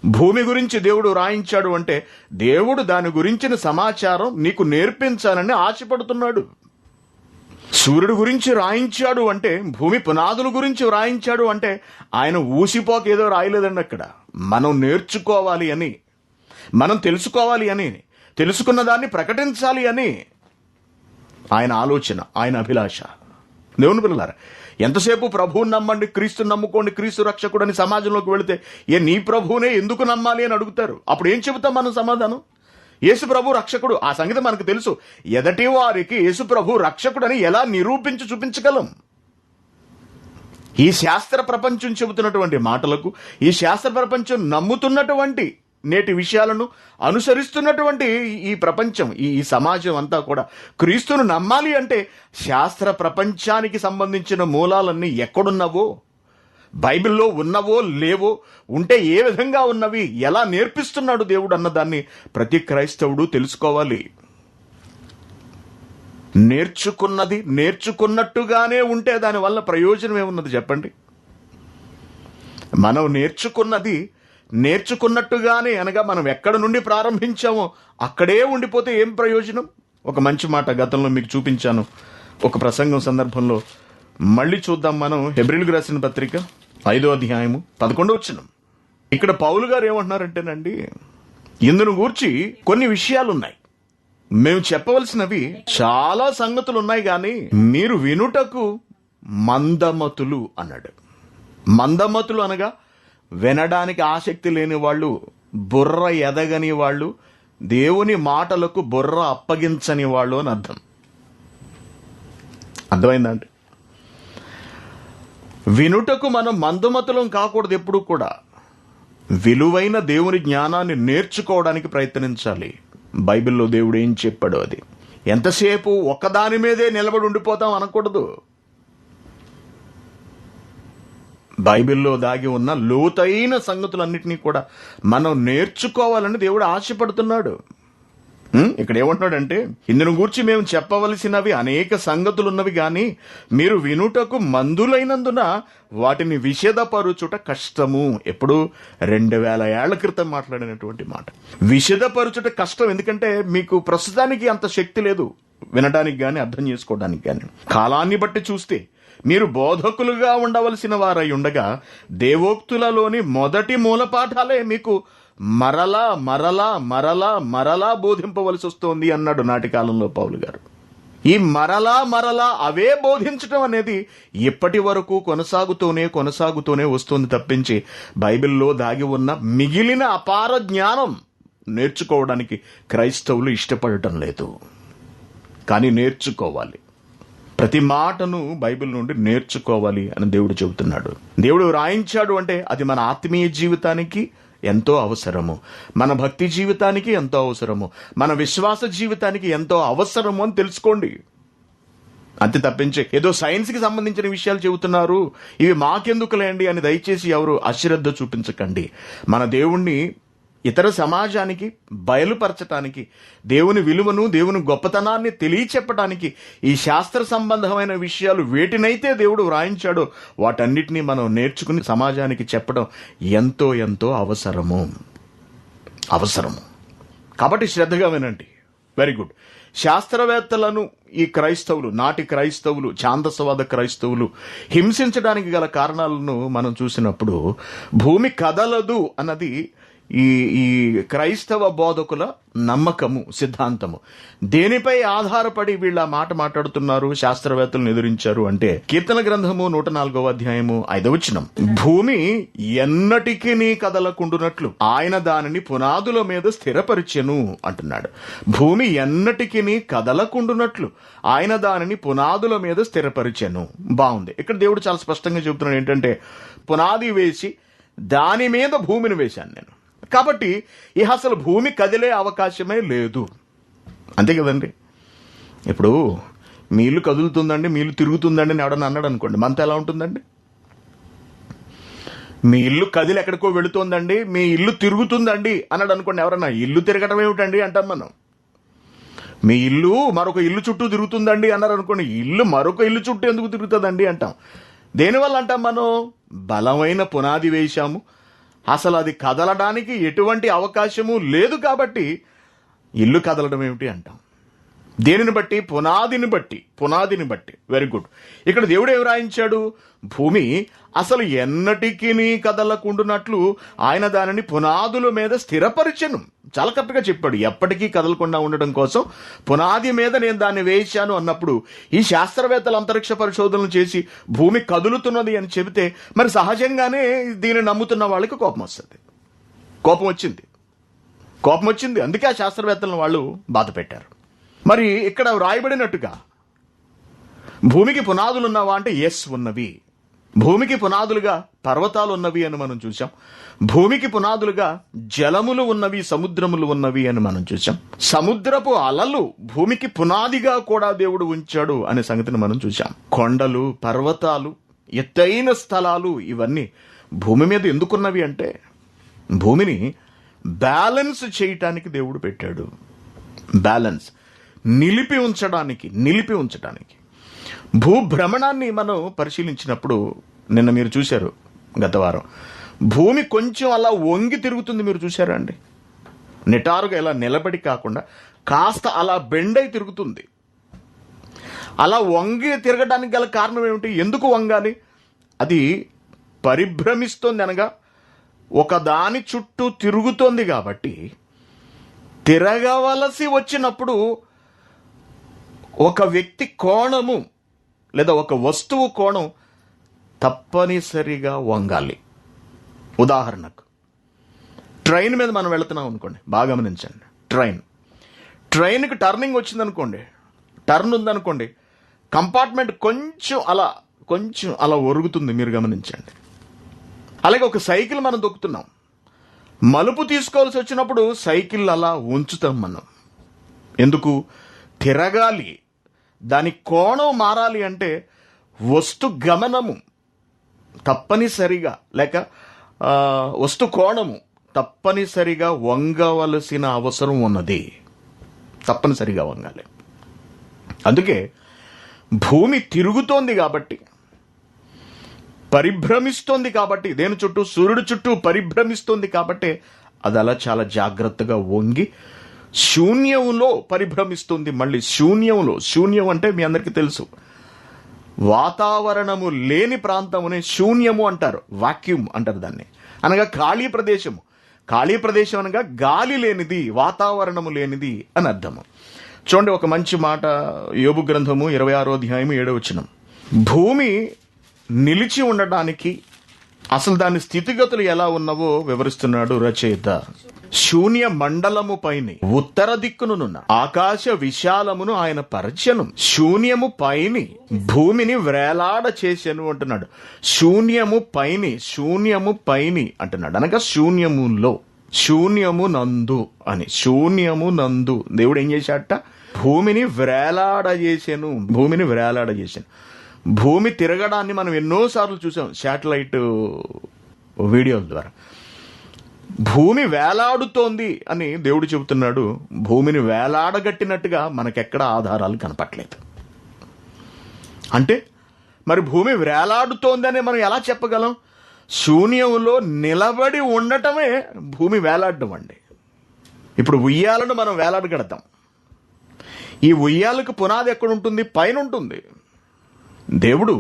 భూమి గురించి దేవుడు రాయించాడు అంటే దేవుడు దాని గురించిన సమాచారం నీకు నేర్పించాలని ఆశపడుతున్నాడు. సూర్యుడు గురించి రాయించాడు అంటే, భూమి పునాదుల గురించి రాయించాడు అంటే ఆయన ఊసిపోకేదో రాయలేదండి అక్కడ. మనం నేర్చుకోవాలి అని, మనం తెలుసుకోవాలి అని, తెలుసుకున్న దాన్ని ప్రకటించాలి అని ఆయన ఆలోచన, ఆయన అభిలాష. దేవుని పిల్లలారా, ఎంతసేపు ప్రభువుని నమ్మండి, క్రీస్తుని నమ్ముకోండి, క్రీస్తు రక్షకుడు అని సమాజంలోకి వెళితే నీ ప్రభువునే ఎందుకు నమ్మాలి అని అడుగుతారు. అప్పుడు ఏం చెబుతాం మనం సమాధానం? యేసు ప్రభు రక్షకుడు, ఆ సంగతి మనకు తెలుసు. ఎదటి వారికి యేసు ప్రభు రక్షకుడని ఎలా నిరూపించి చూపించగలం? ఈ శాస్త్ర ప్రపంచం చెబుతున్నటువంటి మాటలకు, ఈ శాస్త్ర ప్రపంచం నమ్ముతున్నటువంటి నేటి విషయాలను అనుసరిస్తున్నటువంటి ఈ ప్రపంచం, ఈ సమాజం అంతా కూడా క్రీస్తును నమ్మాలి అంటే శాస్త్ర ప్రపంచానికి సంబంధించిన మూలాలన్నీ ఎక్కడున్నవో, బైబిల్లో ఉన్నవో లేవో, ఉంటే ఏ విధంగా ఉన్నవి, ఎలా నేర్పిస్తున్నాడు దేవుడు అన్నదాన్ని ప్రతి క్రైస్తవుడు తెలుసుకోవాలి. నేర్చుకున్నది నేర్చుకున్నట్టుగానే ఉంటే దానివల్ల ప్రయోజనం ఏమున్నది చెప్పండి? మనం నేర్చుకున్నది నేర్చుకున్నట్టుగానే, అనగా మనం ఎక్కడ నుండి ప్రారంభించామో అక్కడే ఉండిపోతే ఏం ప్రయోజనం? ఒక మంచి మాట గతంలో మీకు చూపించాను ఒక ప్రసంగం సందర్భంలో. మళ్ళీ చూద్దాం మనం. హెబ్రీయులకు రాసిన పత్రిక 5వ అధ్యాయము 11వ వచనం. ఇక్కడ పౌలు గారు ఏమంటున్నారంటేనండి, ఇందును గూర్చి కొన్ని విషయాలున్నాయి, మేము చెప్పవలసినవి చాలా సంగతులు ఉన్నాయి, కానీ మీరు వినుటకు మందమతులు అన్నాడు. మందమతులు అనగా వినడానికి ఆసక్తి లేని వాళ్ళు, బుర్ర ఎదగని వాళ్ళు, దేవుని మాటలకు బుర్ర అప్పగించని వాళ్ళు అని అర్థం. అర్థమైందండి? వినుటకు మనం మందమతులం కాకూడదు. ఎప్పుడు కూడా విలువైన దేవుని జ్ఞానాన్ని నేర్చుకోవడానికి ప్రయత్నించాలి. బైబిల్లో దేవుడు ఏం చెప్పాడో అది. ఎంతసేపు ఒక్కదాని మీదే నిలబడి ఉండిపోతాం అనకూడదు. బైబిల్లో దాగి ఉన్న లోతైన సంగతులన్నిటినీ కూడా మనం నేర్చుకోవాలని దేవుడు ఆశపడుతున్నాడు. ఇక్కడ ఏమంటున్నాడంటే, ఇందును గూర్చి మేము చెప్పవలసినవి అనేక సంగతులున్నవి, గాని మీరు వినుటకు మందులైనందున వాటిని విషదపరుచుట కష్టము. ఎప్పుడు 2000 ఏళ్ల క్రితం మాట్లాడినటువంటి మాట. విషదపరుచుట కష్టం, ఎందుకంటే మీకు ప్రస్తుతానికి అంత శక్తి లేదు వినడానికి గాని అర్థం చేసుకోవడానికి గాని. కాలాన్ని బట్టి చూస్తే మీరు బోధకులుగా ఉండవలసిన వారై ఉండగా దేవోక్తులలోని మొదటి మూలపాఠాలే మీకు మరలా మరలా మరలా మరలా బోధింపవలసి వస్తోంది అన్నాడు నాటి కాలంలో పౌలు గారు. ఈ మరలా మరలా అవే బోధించటం అనేది ఇప్పటి వరకు కొనసాగుతూనే వస్తుంది తప్పించి బైబిల్లో దాగి ఉన్న మిగిలిన అపార జ్ఞానం నేర్చుకోవడానికి క్రైస్తవులు ఇష్టపడటం లేదు. కానీ నేర్చుకోవాలి, ప్రతి మాటను బైబిల్ నుండి నేర్చుకోవాలి అని దేవుడు చెబుతున్నాడు. దేవుడు రాయించాడు అంటే అది మన ఆత్మీయ జీవితానికి ఎంతో అవసరము, మన భక్తి జీవితానికి ఎంతో అవసరము, మన విశ్వాస జీవితానికి ఎంతో అవసరము అని తెలుసుకోండి. అంతే తప్పించి ఏదో సైన్స్కి సంబంధించిన విషయాలు చెబుతున్నారు, ఇవి మాకెందుకులేండి అని దయచేసి ఎవరు అశ్రద్ధ చూపించకండి. మన దేవుణ్ణి ఇతర సమాజానికి బయలుపరచటానికి, దేవుని విలువను, దేవుని గొప్పతనాన్ని తెలియచెప్పటానికి ఈ శాస్త్ర సంబంధమైన విషయాలు వేటినైతే దేవుడు వ్రాయించాడో వాటన్నిటినీ మనం నేర్చుకుని సమాజానికి చెప్పడం ఎంతో ఎంతో అవసరము. కాబట్టి శ్రద్ధగా వినండి. Very good. శాస్త్రవేత్తలను ఈ క్రైస్తవులు, నాటి క్రైస్తవులు, ఛాందసవాద క్రైస్తవులు హింసించడానికి గల కారణాలను మనం చూసినప్పుడు భూమి కదలదు అన్నది ఈ క్రైస్తవ బోధకుల నమ్మకము, సిద్ధాంతము. దేనిపై ఆధారపడి వీళ్ళ మాట మాట్లాడుతున్నారు, శాస్త్రవేత్తలను ఎదిరించారు అంటే కీర్తన గ్రంథము 104వ అధ్యాయము 5వ వచనం, భూమి ఎన్నటికీ నీ కదలకుండునట్లు ఆయన దానిని పునాదుల మీద స్థిరపరిచెను అంటున్నాడు. భూమి ఎన్నటికీ నీ కదలకుండునట్లు ఆయన దానిని పునాదుల మీద స్థిరపరిచెను. బాగుంది. ఇక్కడ దేవుడు చాలా స్పష్టంగా చెబుతున్నాడు ఏంటంటే, పునాది వేసి దాని మీద భూమిని వేశాను నేను, కాబట్టి ఇక అసలు భూమి కదిలే అవకాశమే లేదు. అంతే కదండి. ఇప్పుడు మీ ఇల్లు కదులుతుందండి, మీ ఇల్లు తిరుగుతుందండి అని ఎవడన్నా అన్నాడు అనుకోండి, మనతో ఎలా ఉంటుందండి? మీ ఇల్లు కదిలి ఎక్కడికో వెళుతోందండి, మీ ఇల్లు తిరుగుతుందండి అన్నాడు అనుకోండి, ఎవరన్నా ఇల్లు తిరగటం ఏమిటండి అంటాం మనం. మీ ఇల్లు మరొక ఇల్లు చుట్టూ తిరుగుతుందండి అన్నారు అనుకోండి, ఇల్లు మరొక ఇల్లు చుట్టూ ఎందుకు తిరుగుతుందండి అంటాం. దేనివల్ల అంటాం? మనం బలమైన పునాది వేశాము, అసలు అది కదలడానికి ఎటువంటి అవకాశము లేదు కాబట్టి ఇల్లు కదలడం ఏమిటి అంటాం. దేనిని బట్టి? పునాదిని బట్టి. Very good. ఇక్కడ దేవుడు ఏం రాయించాడు? భూమి అసలు ఎన్నటికీ కదలకుండునట్లు ఆయన దానిని పునాదుల మీద స్థిరపరిచెను. చాలా కరెక్ట్గా చెప్పాడు. ఎప్పటికీ కదలకుండా ఉండడం కోసం పునాది మీద నేను దాన్ని వేయించాను అన్నప్పుడు ఈ శాస్త్రవేత్తలు అంతరిక్ష పరిశోధనలు చేసి భూమి కదులుతున్నది అని చెబితే మరి సహజంగానే దీన్ని నమ్ముతున్న వాళ్ళకి కోపం వచ్చింది. అందుకే ఆ శాస్త్రవేత్తలను వాళ్ళు బాధ పెట్టారు. మరి ఇక్కడ వ్రాయబడినట్టుగా భూమికి పునాదులు ఉన్నవా అంటే ఎస్ ఉన్నవి. భూమికి పునాదులుగా పర్వతాలు ఉన్నవి అని మనం చూసాం. భూమికి పునాదులుగా జలములు ఉన్నవి, సముద్రములు ఉన్నవి అని మనం చూసాం. సముద్రపు అలలు భూమికి పునాదిగా కూడా దేవుడు ఉంచాడు అనే సంగతిని మనం చూసాం. కొండలు, పర్వతాలు, ఎత్తైన స్థలాలు ఇవన్నీ భూమి మీద ఎందుకున్నవి అంటే భూమిని బ్యాలెన్స్ చేయటానికి దేవుడు పెట్టాడు. బ్యాలెన్స్, నిలిపి ఉంచడానికి. భూభ్రమణాన్ని మనం పరిశీలించినప్పుడు నిన్న మీరు చూశారు, గత వారం భూమి కొంచెం అలా వంగి తిరుగుతుంది. మీరు చూశారా అండి? నిటారుగా ఇలా నిలబడి కాకుండా కాస్త అలా బెండ్ అయి తిరుగుతుంది. అలా వంగి తిరగడానికి గల కారణం ఏమిటి? ఎందుకు వంగాలి? అది పరిభ్రమిస్తోంది, అనగా ఒకదాని చుట్టూ తిరుగుతోంది కాబట్టి తిరగవలసి వచ్చినప్పుడు ఒక వ్యక్తి కోణము లేదా ఒక వస్తువు కోణం తప్పనిసరిగా వంగాలి. ఉదాహరణకు ట్రైన్ మీద మనం వెళుతున్నాం అనుకోండి, బాగా గమనించండి. ట్రైన్కి టర్నింగ్ వచ్చిందనుకోండి, టర్న్ ఉందనుకోండి, కంపార్ట్మెంట్ కొంచెం అలా ఒరుగుతుంది. మీరు గమనించండి. అలాగే ఒక సైకిల్ మనం దొక్కుతున్నాం, మలుపు తీసుకోవాల్సి వచ్చినప్పుడు సైకిల్ అలా ఉంచుతాం మనం. ఎందుకు? తిరగాలి, దాని కోణం మారాలి అంటే వస్తు గమనము తప్పనిసరిగా లేక వస్తు కోణము తప్పనిసరిగా వంగవలసిన అవసరం ఉన్నది. తప్పనిసరిగా వంగాలి. అందుకే భూమి తిరుగుతోంది కాబట్టి, పరిభ్రమిస్తోంది కాబట్టి, దేని చుట్టూ? సూర్యుడు చుట్టూ పరిభ్రమిస్తోంది కాబట్టి అది అలా చాలా జాగ్రత్తగా వంగి శూన్యంలో పరిభ్రమిస్తుంది. మళ్ళీ శూన్యం అంటే మీ అందరికీ తెలుసు, వాతావరణము లేని ప్రాంతమునే శూన్యము అంటారు, వాక్యూమ్ అంటారు దాన్ని, అనగా ఖాళీ ప్రదేశము. ఖాళీ ప్రదేశం అనగా గాలి లేనిది, వాతావరణము లేనిది అని అర్థము. చూడండి, ఒక మంచి మాట, యోబు గ్రంథము 26వ అధ్యాయము 7వ వచనం. భూమి నిలిచి ఉండడానికి అసలు దాని స్థితిగతులు ఎలా ఉన్నవో వివరిస్తున్నాడు రచయిత. శూన్య మండలము పైని ఉత్తర దిక్కునున్న ఆకాశ విశాలమును ఆయన పరచెను, శూన్యము పైని భూమిని వేలాడ చేసెను అంటున్నాడు. శూన్యము పైని అంటున్నాడు, అనగా శూన్యములో, శూన్యము నందు అని, శూన్యము నందు దేవుడు ఏం చేశాట? భూమిని వేలాడ చేసాను. భూమి తిరగడాన్ని మనం ఎన్నోసార్లు చూసాం శాటిలైట్ వీడియోల ద్వారా. భూమి వేలాడుతోంది అని దేవుడు చెబుతున్నాడు. భూమిని వేలాడగట్టినట్టుగా మనకెక్కడ ఆధారాలు కనపట్లేదు. అంటే మరి భూమి వేలాడుతోంది అని మనం ఎలా చెప్పగలం? శూన్యంలో నిలబడి ఉండటమే భూమి వేలాడడం అండి. ఇప్పుడు ఉయ్యాలను మనం వేలాడగడతాం. ఈ ఉయ్యాలకు పునాది ఎక్కడుంటుంది? పైన ఉంటుంది. దేవుడు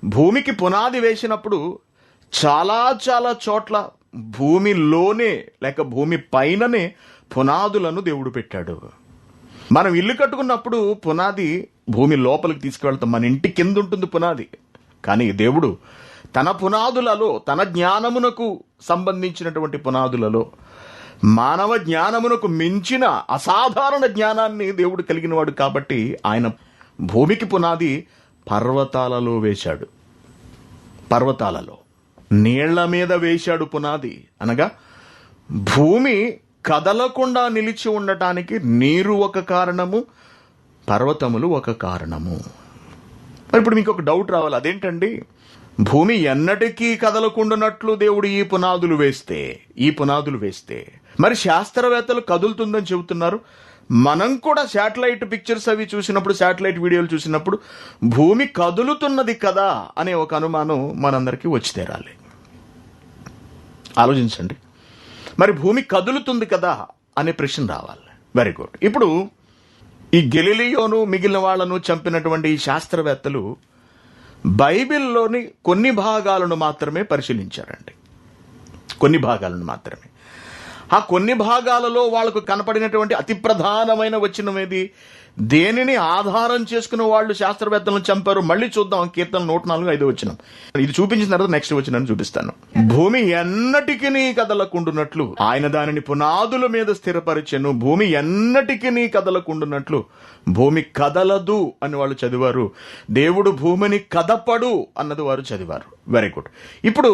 భూమికి పునాది వేసినప్పుడు చాలా చోట్ల భూమిలోనే లేక భూమి పైననే పునాదులను దేవుడు పెట్టాడు. మనం ఇల్లు కట్టుకున్నప్పుడు పునాది భూమి లోపలికి తీసుకువెళ్తాం, మన ఇంటి కింద ఉంటుంది పునాది. కానీ దేవుడు తన పునాదులలో, తన జ్ఞానమునకు సంబంధించినటువంటి పునాదులలో, మానవ జ్ఞానమునకు మించిన అసాధారణ జ్ఞానాన్ని దేవుడు కలిగిన వాడు కాబట్టి ఆయన భూమికి పునాది పర్వతాలలో వేశాడు. పర్వతాలలో, నీళ్ల మీద వేశాడు పునాది. అనగా భూమి కదలకుండా నిలిచి ఉండటానికి నీరు ఒక కారణము, పర్వతములు ఒక కారణము. మరి ఇప్పుడు మీకు ఒక డౌట్ రావాలి, అదేంటండి? భూమి ఎన్నటికీ కదలకుండానట్లు దేవుడు ఈ పునాదులు వేస్తే మరి శాస్త్రవేత్తలు కదులుతుందని చెబుతున్నారు. మనం కూడా శాటిలైట్ పిక్చర్స్ అవి చూసినప్పుడు, శాటిలైట్ వీడియోలు చూసినప్పుడు భూమి కదులుతున్నది కదా అనే ఒక అనుమానం మనందరికీ వచ్చి తీరాలి. ఆలోచించండి, మరి భూమి కదులుతుంది కదా అనే ప్రశ్న రావాలి. Very good. ఇప్పుడు ఈ గెలీలియోను మిగిలిన వాళ్లను చంపినటువంటి ఈ శాస్త్రవేత్తలు బైబిల్లోని కొన్ని భాగాలను మాత్రమే పరిశీలించారండి. కొన్ని భాగాలను మాత్రమే. ఆ కొన్ని భాగాలలో వాళ్లకు కనపడినటువంటి అతి ప్రధానమైన వచనం ఏది? దేనిని ఆధారం చేసుకున్న వాళ్ళు శాస్త్రవేత్తలను చంపారు? మళ్ళీ చూద్దాం. కీర్తన 104:5 వచనం. ఇది చూపించిన తర్వాత నెక్స్ట్ వచనాన్ని చూపిస్తాను. భూమి ఎన్నటికి కదలకుండునట్లు ఆయన దానిని పునాదుల మీద స్థిరపరిచెను. భూమి ఎన్నటికి కదలకుండునట్లు, భూమి కదలదు అని వాళ్ళు చదివారు. దేవుడు భూమిని కదపడు అన్నది వారు చదివారు. Very good. ఇప్పుడు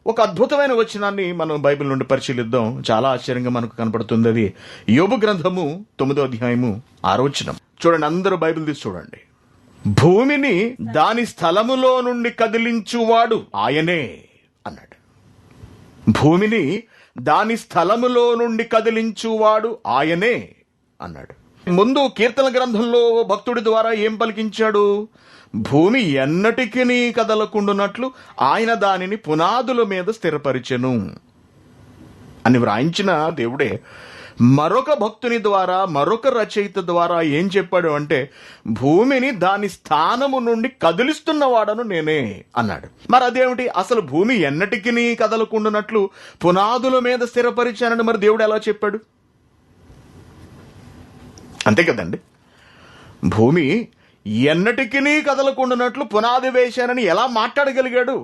ఒక అద్భుతమైన వచనాన్ని మనం బైబిల్ నుండి పరిశీలిద్దాం. చాలా ఆశ్చర్యంగా మనకు కనపడుతుంది. అది యోబు గ్రంథము 9వ అధ్యాయము 6వ వచనం. చూడండి, అందరూ బైబిల్ తీసి చూడండి. భూమిని దాని స్థలములో నుండి కదిలించువాడు ఆయనే అన్నాడు. భూమిని దాని స్థలములో నుండి కదిలించువాడు ఆయనే అన్నాడు. ముందు కీర్తన గ్రంథంలో భక్తుడి ద్వారా ఏం పలికించాడు? భూమి ఎన్నటికి కదలకుండునట్లు ఆయన దానిని పునాదుల మీద స్థిరపరిచెను అని వ్రాయించిన దేవుడే మరొక భక్తుని ద్వారా, మరొక రచయిత ద్వారా ఏం చెప్పాడు అంటే, భూమిని దాని స్థానము నుండి కదిలిస్తున్నవాడను నేనే అన్నాడు. మరి అదేమిటి? అసలు భూమి ఎన్నటికి కదలకుండునట్లు పునాదుల మీద స్థిరపరిచానని మరి దేవుడు ఎలా చెప్పాడు? అంతే కదండి. భూమి ఎన్నటికి కదలకుండానట్లు పునాది వేశానని ఎలా మాట్లాడగలిగాడు?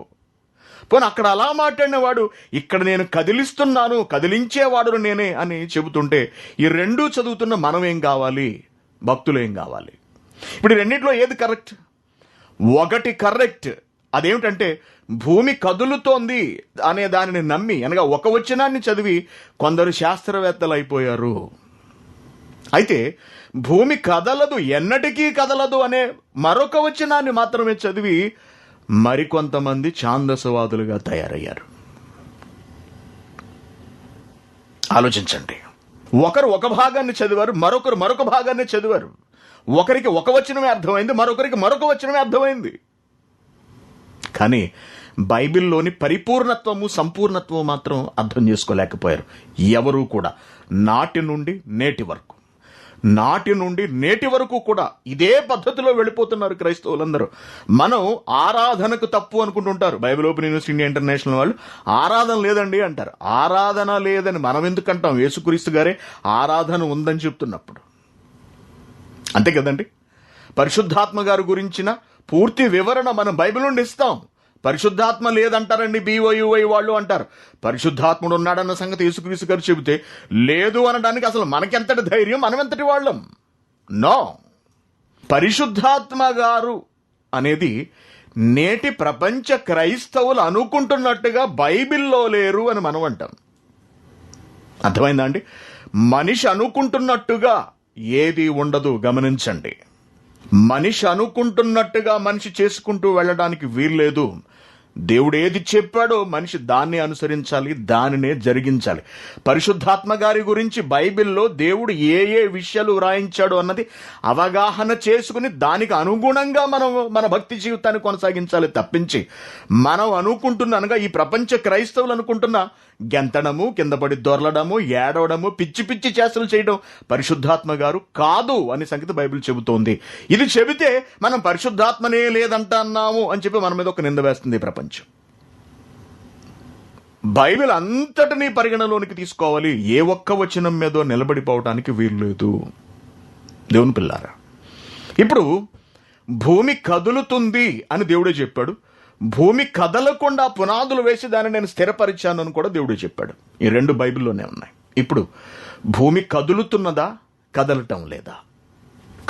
పోనీ అక్కడ అలా మాట్లాడినవాడు ఇక్కడ నేను కదిలిస్తున్నాను, కదిలించేవాడు నేనే అని చెబుతుంటే ఈ రెండూ చదువుతున్న మనం ఏం కావాలి? భక్తులు ఏం కావాలి? ఇప్పుడు రెండింటిలో ఏది కరెక్ట్? ఒకటి కరెక్ట్. అదేమిటంటే భూమి కదులుతోంది అనే దానిని నమ్మి, అనగా ఒక వచనాన్ని చదివి కొందరు శాస్త్రవేత్తలు అయిపోయారు. అయితే భూమి కదలదు, ఎన్నటికీ కదలదు అనే మరొక వచనాన్ని మాత్రమే చదివి మరికొంతమంది ఛాందసవాదులుగా తయారయ్యారు. ఆలోచించండి. ఒకరు ఒక భాగాన్ని చదివారు, మరొకరు మరొక భాగాన్ని చదివారు. ఒకరికి ఒక వచనమే అర్థమైంది, మరొకరికి మరొక వచనమే అర్థమైంది. కానీ బైబిల్లోని పరిపూర్ణత్వము, సంపూర్ణత్వము మాత్రం అర్థం చేసుకోలేకపోయారు ఎవరూ కూడా, నాటి నుండి నేటి వరకు. నాటి నుండి నేటి వరకు కూడా ఇదే పద్ధతిలో వెళ్ళిపోతున్నారు క్రైస్తవులందరూ. మనం ఆరాధనకు తప్పు అనుకుంటుంటారు. Bible open university India international వాళ్ళు ఆరాధన లేదండి అంటారు. ఆరాధన లేదని మనం ఎందుకు అంటాం? యేసుక్రీస్తు గారే ఆరాధన ఉందని చెప్తున్నప్పుడు. అంతే కదండి. పరిశుద్ధాత్మ గారి గురించిన పూర్తి వివరణ మనం బైబిల్ నుండి ఇస్తాం. పరిశుద్ధాత్మ లేదంటారండి BOUI వాళ్ళు అంటారు. పరిశుద్ధాత్ముడు ఉన్నాడన్న సంగతి యేసుక్రీస్తు గారు చెబితే లేదు అనడానికి అసలు మనకెంతటి ధైర్యం, మనం ఎంతటి వాళ్ళం? నో. పరిశుద్ధాత్మ గారు అనేది నేటి ప్రపంచ క్రైస్తవులు అనుకుంటున్నట్టుగా బైబిల్లో లేరు అని మనం అంటాం. అర్థమైందా అండి? మనిషి అనుకుంటున్నట్టుగా ఏది ఉండదు. గమనించండి, మనిషి అనుకుంటున్నట్టుగా మనిషి చేసుకుంటూ వెళ్ళడానికి వీల్లేదు. దేవుడు ఏది చెప్పాడో మనిషి దాన్ని అనుసరించాలి, దానినే జరిగించాలి. పరిశుద్ధాత్మ గారి గురించి బైబిల్లో దేవుడు ఏ ఏ విషయాలు వ్రాయించాడు అన్నది అవగాహన చేసుకుని దానికి అనుగుణంగా మనం మన భక్తి జీవితాన్ని కొనసాగించాలి తప్పించి మనం అనుకుంటున్న అనగా ఈ ప్రపంచ క్రైస్తవులు అనుకుంటున్న గెంతడము, కింద పడి దొర్లడము, ఏడవడము, పిచ్చి పిచ్చి చేష్టలు చేయడం పరిశుద్ధాత్మ గారు కాదు అని సంగతి బైబిల్ చెబుతోంది. ఇది చెబితే మనం పరిశుద్ధాత్మనే లేదంటున్నాము అని చెప్పి మన మీద ఒక నింద వేస్తుంది ప్రపంచం. బైబిల్ అంతటినీ పరిగణలోనికి తీసుకోవాలి. ఏ ఒక్క వచనం మీదో నిలబడిపోవడానికి వీల్లేదు. దేవుని పిల్లారా, ఇప్పుడు భూమి కదులుతుంది అని దేవుడే చెప్పాడు. భూమి కదలకుండా పునాదులు వేసి దాన్ని నేను స్థిరపరిచాను అని కూడా దేవుడు చెప్పాడు. ఈ రెండు బైబిల్లోనే ఉన్నాయి. ఇప్పుడు భూమి కదులుతున్నదా, కదలటం లేదా?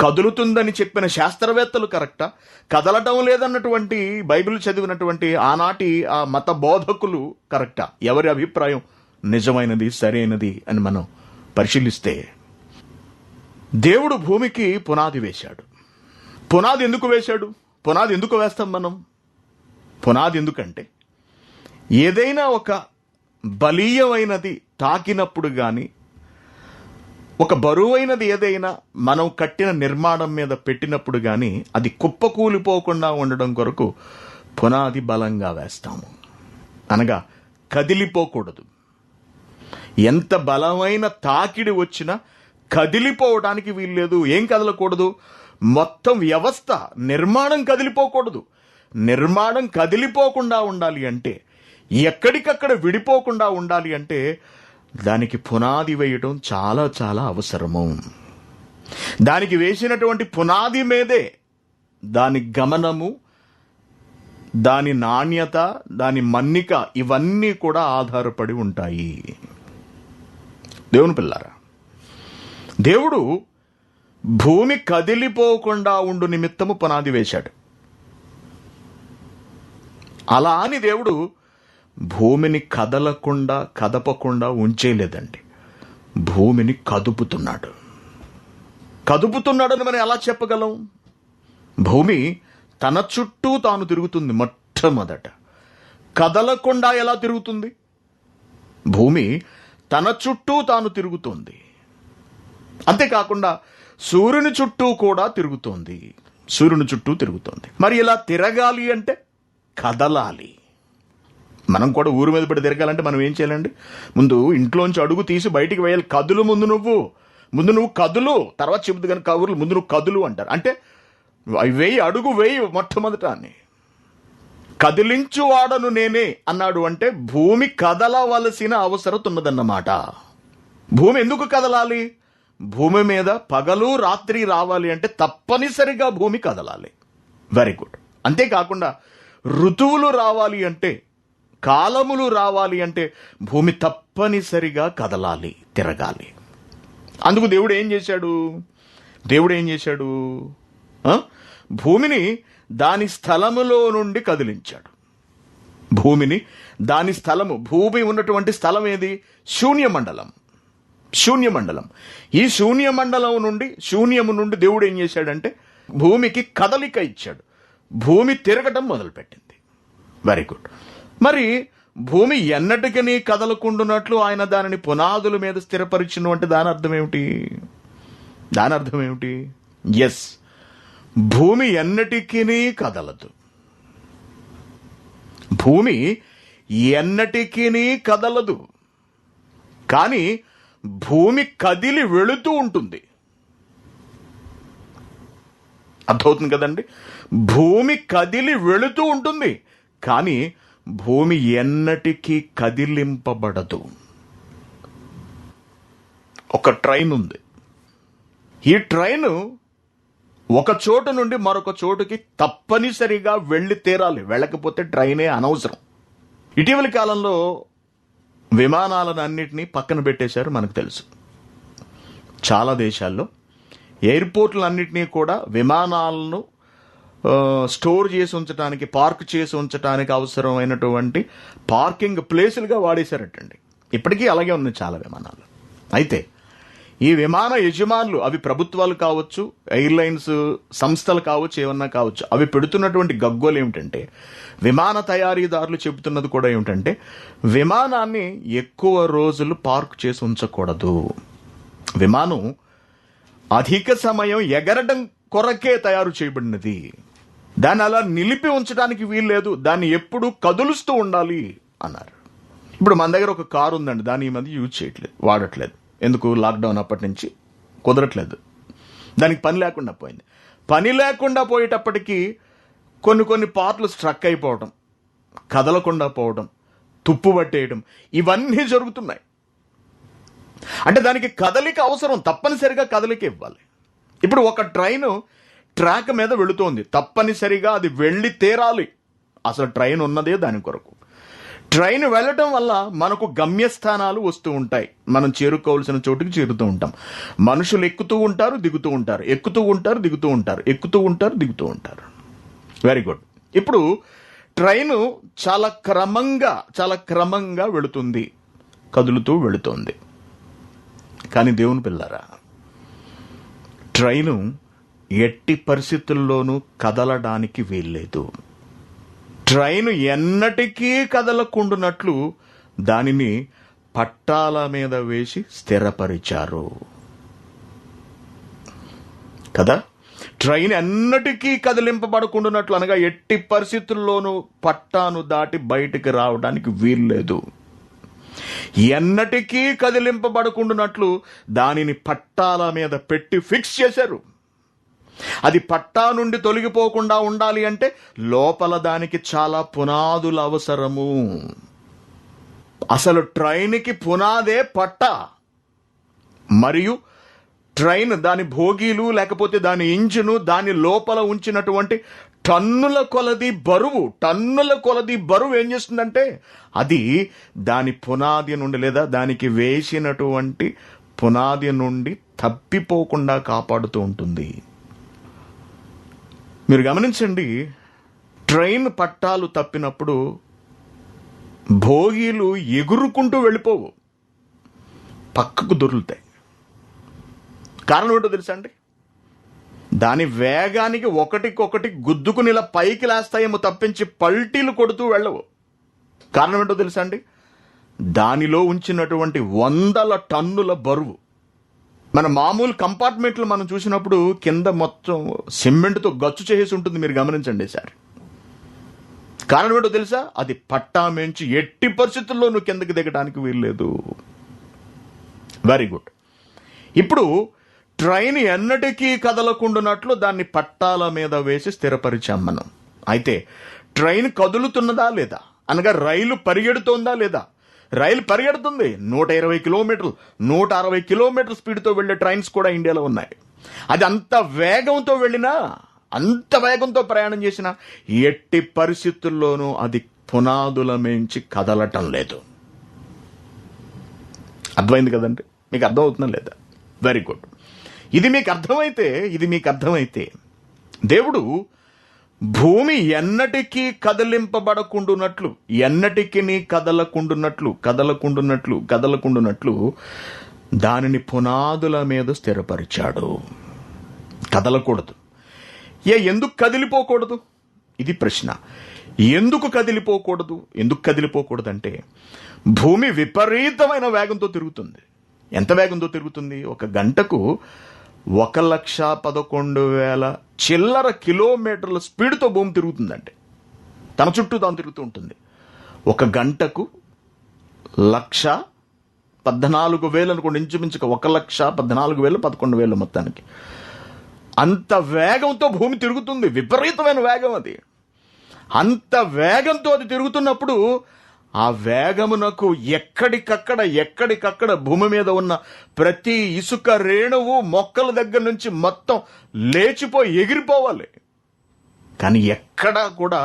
కదులుతుందని చెప్పిన శాస్త్రవేత్తలు కరెక్టా? కదలటం లేదన్నటువంటి బైబిల్ చదివినటువంటి ఆనాటి ఆ మత బోధకులు కరెక్టా? ఎవరి అభిప్రాయం నిజమైనది, సరైనది అని మనం పరిశీలిస్తే, దేవుడు భూమికి పునాది వేశాడు. పునాది ఎందుకు వేశాడు? పునాది ఎందుకు వేస్తాం మనం? పునాది ఎందుకంటే ఏదైనా ఒక బలీయమైనది తాకినప్పుడు కానీ, ఒక బరువైనది ఏదైనా మనం కట్టిన నిర్మాణం మీద పెట్టినప్పుడు కానీ అది కుప్పకూలిపోకుండా ఉండడం కొరకు పునాది బలంగా వేస్తాము. అనగా కదిలిపోకూడదు. ఎంత బలమైన తాకిడి వచ్చినా కదిలిపోవడానికి వీల్లేదు. ఏం కదలకూడదు? మొత్తం వ్యవస్థ, నిర్మాణం కదిలిపోకూడదు. నిర్మాణం కదిలిపోకుండా ఉండాలి అంటే, ఎక్కడికక్కడ విడిపోకుండా ఉండాలి అంటే దానికి పునాది వేయటం చాలా చాలా అవసరము. దానికి వేసినటువంటి పునాది మీదే దాని గమనము, దాని నాణ్యత, దాని మన్నిక ఇవన్నీ కూడా ఆధారపడి ఉంటాయి. దేవుని పిల్లారా, దేవుడు భూమి కదిలిపోకుండా ఉండు నిమిత్తము పునాది వేశాడు. అలా అని దేవుడు భూమిని కదలకుండా, కదపకుండా ఉంచేయలేదండి. భూమిని కదుపుతున్నాడు. కదుపుతున్నాడని మనం ఎలా చెప్పగలం? భూమి తన చుట్టూ తాను తిరుగుతుంది. మొట్టమొదట కదలకుండా ఎలా తిరుగుతుంది? భూమి తన చుట్టూ తాను తిరుగుతుంది. అంతేకాకుండా సూర్యుని చుట్టూ కూడా తిరుగుతోంది. సూర్యుని చుట్టూ తిరుగుతోంది. మరి ఇలా తిరగాలి అంటే కదలాలి. మనం కూడా ఊరు మీద పడి తిరగాలంటే మనం ఏం చేయాలండి? ముందు ఇంట్లోంచి అడుగు తీసి బయటికి వేయాలి. కదులు, ముందు నువ్వు కదులు, తర్వాత చెబుతు కానీ కబుర్లు, ముందు నువ్వు కదులు అంటారు. అంటే వేయి, అడుగు వేయి మొట్టమొదట అని. కదిలించువాడను నేనే అన్నాడు అంటే భూమి కదలవలసిన అవసరం ఉన్నదన్నమాట. భూమి ఎందుకు కదలాలి? భూమి మీద పగలు రాత్రి రావాలి అంటే తప్పనిసరిగా భూమి కదలాలి. Very good. అంతేకాకుండా ఋతువులు రావాలి అంటే, కాలములు రావాలి అంటే భూమి తప్పనిసరిగా కదలాలి, తిరగాలి. అందుకు దేవుడు ఏం చేశాడు? భూమిని దాని స్థలములో నుండి కదిలించాడు. భూమిని దాని స్థలము, భూమి ఉన్నటువంటి స్థలం ఏది? శూన్యమండలం. ఈ శూన్యము నుండి దేవుడు ఏం చేశాడంటే భూమికి కదలిక ఇచ్చాడు. భూమి తిరగటం మొదలుపెట్టింది. Very good. మరి భూమి ఎన్నటికీ కదలకుండునట్లు ఆయన దానిని పునాదుల మీద స్థిరపరిచిన అంటే దాని అర్థం ఏమిటి? ఎస్, భూమి ఎన్నటికీ కదలదు. భూమి ఎన్నటికీ కదలదు, కానీ భూమి కదిలి వెళుతూ ఉంటుంది. అర్థమవుతుంది కదండి. భూమి కదిలి వెళుతూ ఉంటుంది, కానీ భూమి ఎన్నటికీ కదిలింపబడదు. ఒక ట్రైన్ ఉంది. ఈ ట్రైన్ ఒక చోటు నుండి మరొక చోటుకి తప్పనిసరిగా వెళ్ళి తీరాలి, వెళ్ళకపోతే ట్రైనే అనవసరం. ఇటీవలి కాలంలో విమానాలను అన్నిటినీ పక్కన పెట్టేశారు, మనకు తెలుసు. చాలా దేశాల్లో ఎయిర్పోర్ట్లన్నింటినీ కూడా విమానాలను స్టోర్ చేసి ఉంచడానికి, పార్క్ చేసి ఉంచడానికి అవసరమైనటువంటి పార్కింగ్ ప్లేసులుగా వాడేశారటండి. ఇప్పటికీ అలాగే ఉన్నాయి చాలా విమానాలు. అయితే ఈ విమాన యజమానులు, అవి ప్రభుత్వాలు కావచ్చు, ఎయిర్లైన్స్ సంస్థలు కావచ్చు, ఏమన్నా కావచ్చు, అవి పెడుతున్నటువంటి గగ్గోలు ఏమిటంటే, విమాన తయారీదారులు చెబుతున్నది కూడా ఏమిటంటే, విమానాన్ని ఎక్కువ రోజులు పార్క్ చేసి ఉంచకూడదు. విమానం అధిక సమయం ఎగరడం కొరకే తయారు చేయబడినది. దాన్ని అలా నిలిపి ఉంచడానికి వీల్లేదు, దాన్ని ఎప్పుడు కదులుస్తూ ఉండాలి అన్నారు. ఇప్పుడు మన దగ్గర ఒక కారు ఉందండి, దాన్ని ఈ మధ్య యూజ్ చేయట్లేదు, వాడట్లేదు. ఎందుకు? లాక్డౌన్ అప్పటి నుంచి కుదరట్లేదు, దానికి పని లేకుండా పోయింది. పని లేకుండా పోయేటప్పటికీ కొన్ని పార్ట్లు స్ట్రక్ అయిపోవడం, కదలకుండా పోవడం, తుప్పు పట్టేయడం, ఇవన్నీ జరుగుతున్నాయి. అంటే దానికి కదలిక అవసరం, తప్పనిసరిగా కదలిక ఇవ్వాలి. ఇప్పుడు ఒక ట్రైన్ ట్రాక్ మీద వెళుతోంది, తప్పనిసరిగా అది వెళ్ళి తీరాలి. అసలు ట్రైన్ ఉన్నదే దాని కొరకు. ట్రైన్ వెళ్ళటం వల్ల మనకు గమ్యస్థానాలు వస్తూ ఉంటాయి, మనం చేరుకోవాల్సిన చోటుకి చేరుతూ ఉంటాం. మనుషులు ఎక్కుతూ ఉంటారు, దిగుతూ ఉంటారు, ఎక్కుతూ ఉంటారు, దిగుతూ ఉంటారు, ఎక్కుతూ ఉంటారు, దిగుతూ ఉంటారు. Very good. ఇప్పుడు ట్రైను చాలా క్రమంగా వెళుతుంది, కదులుతూ వెళుతోంది. కానీ దేవుని పిల్లారా, ట్రైను ఎట్టి పరిస్థితుల్లోనూ కదలడానికి వీల్లేదు. ట్రైను ఎన్నటికీ కదలకుండునట్లు దానిని పట్టాల మీద వేసి స్థిరపరిచారు కదా. ట్రైన్ ఎన్నటికీ కదిలింపబడకుండానట్లు, అనగా ఎట్టి పరిస్థితుల్లోనూ పట్టాను దాటి బయటికి రావడానికి వీల్లేదు. ఎన్నటికీ కదిలింపబడకుండానట్లు దానిని పట్టాల మీద పెట్టి ఫిక్స్ చేశారు. అది పట్టా నుండి తొలగిపోకుండా ఉండాలి అంటే లోపల దానికి చాలా పునాదులు అవసరము. అసలు ట్రైన్కి పునాదే పట్టా, మరియు ట్రైన్ దాని భోగీలు లేకపోతే దాని ఇంజిను, దాని లోపల ఉంచినటువంటి టన్నుల కొలది బరువు ఏం చేస్తుందంటే, అది దాని పునాది నుండి లేదా దానికి వేసినటువంటి పునాది నుండి తప్పిపోకుండా కాపాడుతూ ఉంటుంది. మీరు గమనించండి, ట్రైన్ పట్టాలు తప్పినప్పుడు భోగీలు ఎగురుకుంటూ వెళ్ళిపోవు, పక్కకు దొరుకుతాయి. కారణం ఏంటో తెలుసా అండి? దాని వేగానికి ఒకటికొకటి గుద్దుకుని ఇలా పైకి లేస్తాయేమో తప్పించి పల్టీలు కొడుతూ వెళ్ళవు. కారణం ఏంటో తెలుసా అండి? దానిలో ఉంచినటువంటి 100 టన్నుల బరువు. మన మామూలు కంపార్ట్మెంట్లు మనం చూసినప్పుడు కింద మొత్తం సిమెంట్తో గచ్చు చేసి ఉంటుంది, మీరు గమనించండి సార్. కారణం ఏంటో తెలుసా? అది పట్టా మించి ఎట్టి పరిస్థితుల్లో నువ్వు కిందకి దిగడానికి వీల్లేదు. Very good. ఇప్పుడు ట్రైన్ ఎన్నటికీ కదలకుండానట్లు దాన్ని పట్టాల మీద వేసి స్థిరపరిచాం మనం. అయితే ట్రైన్ కదులుతున్నదా లేదా, అనగా రైలు పరిగెడుతోందా లేదా? రైలు పరిగెడుతుంది. 120 కిలోమీటర్లు, 160 కిలోమీటర్ల స్పీడ్తో వెళ్లే ట్రైన్స్ కూడా ఇండియాలో ఉన్నాయి. అది అంత వేగంతో వెళ్ళినా, అంత వేగంతో ప్రయాణం చేసినా ఎట్టి పరిస్థితుల్లోనూ అది పునాదుల మించి కదలటం లేదు. అర్థమైంది కదండి? మీకు అర్థం అవుతుందా లేదా? Very good. ఇది మీకు అర్థమైతే దేవుడు భూమి ఎన్నటికీ కదిలింపబడకుండునట్లు, ఎన్నటికీ కదలకుండునట్లు దానిని పునాదుల మీద స్థిరపరిచాడు. కదలకూడదు. ఎందుకు కదిలిపోకూడదు? ఇది ప్రశ్న. ఎందుకు కదిలిపోకూడదు అంటే, భూమి విపరీతమైన వేగంతో తిరుగుతుంది. ఎంత వేగంతో తిరుగుతుంది? ఒక గంటకు 1,11,000 చిల్లర కిలోమీటర్ల స్పీడ్తో భూమి తిరుగుతుందంటే, తన చుట్టూ తాను తిరుగుతూ ఉంటుంది. ఒక గంటకు 1,14,000 అనుకోండి, ఇంచుమించుగా 1,14,000, 11,000 మొత్తానికి అంత వేగంతో భూమి తిరుగుతుంది, విపరీతమైన వేగం అది. అంత వేగంతో అది తిరుగుతున్నప్పుడు ఆ వేగమునకు ఎక్కడికక్కడ భూమి మీద ఉన్న ప్రతి ఇసుక రేణువు మొక్కల దగ్గర నుంచి మొత్తం లేచిపోయి ఎగిరిపోవాలి. కానీ ఎక్కడా కూడా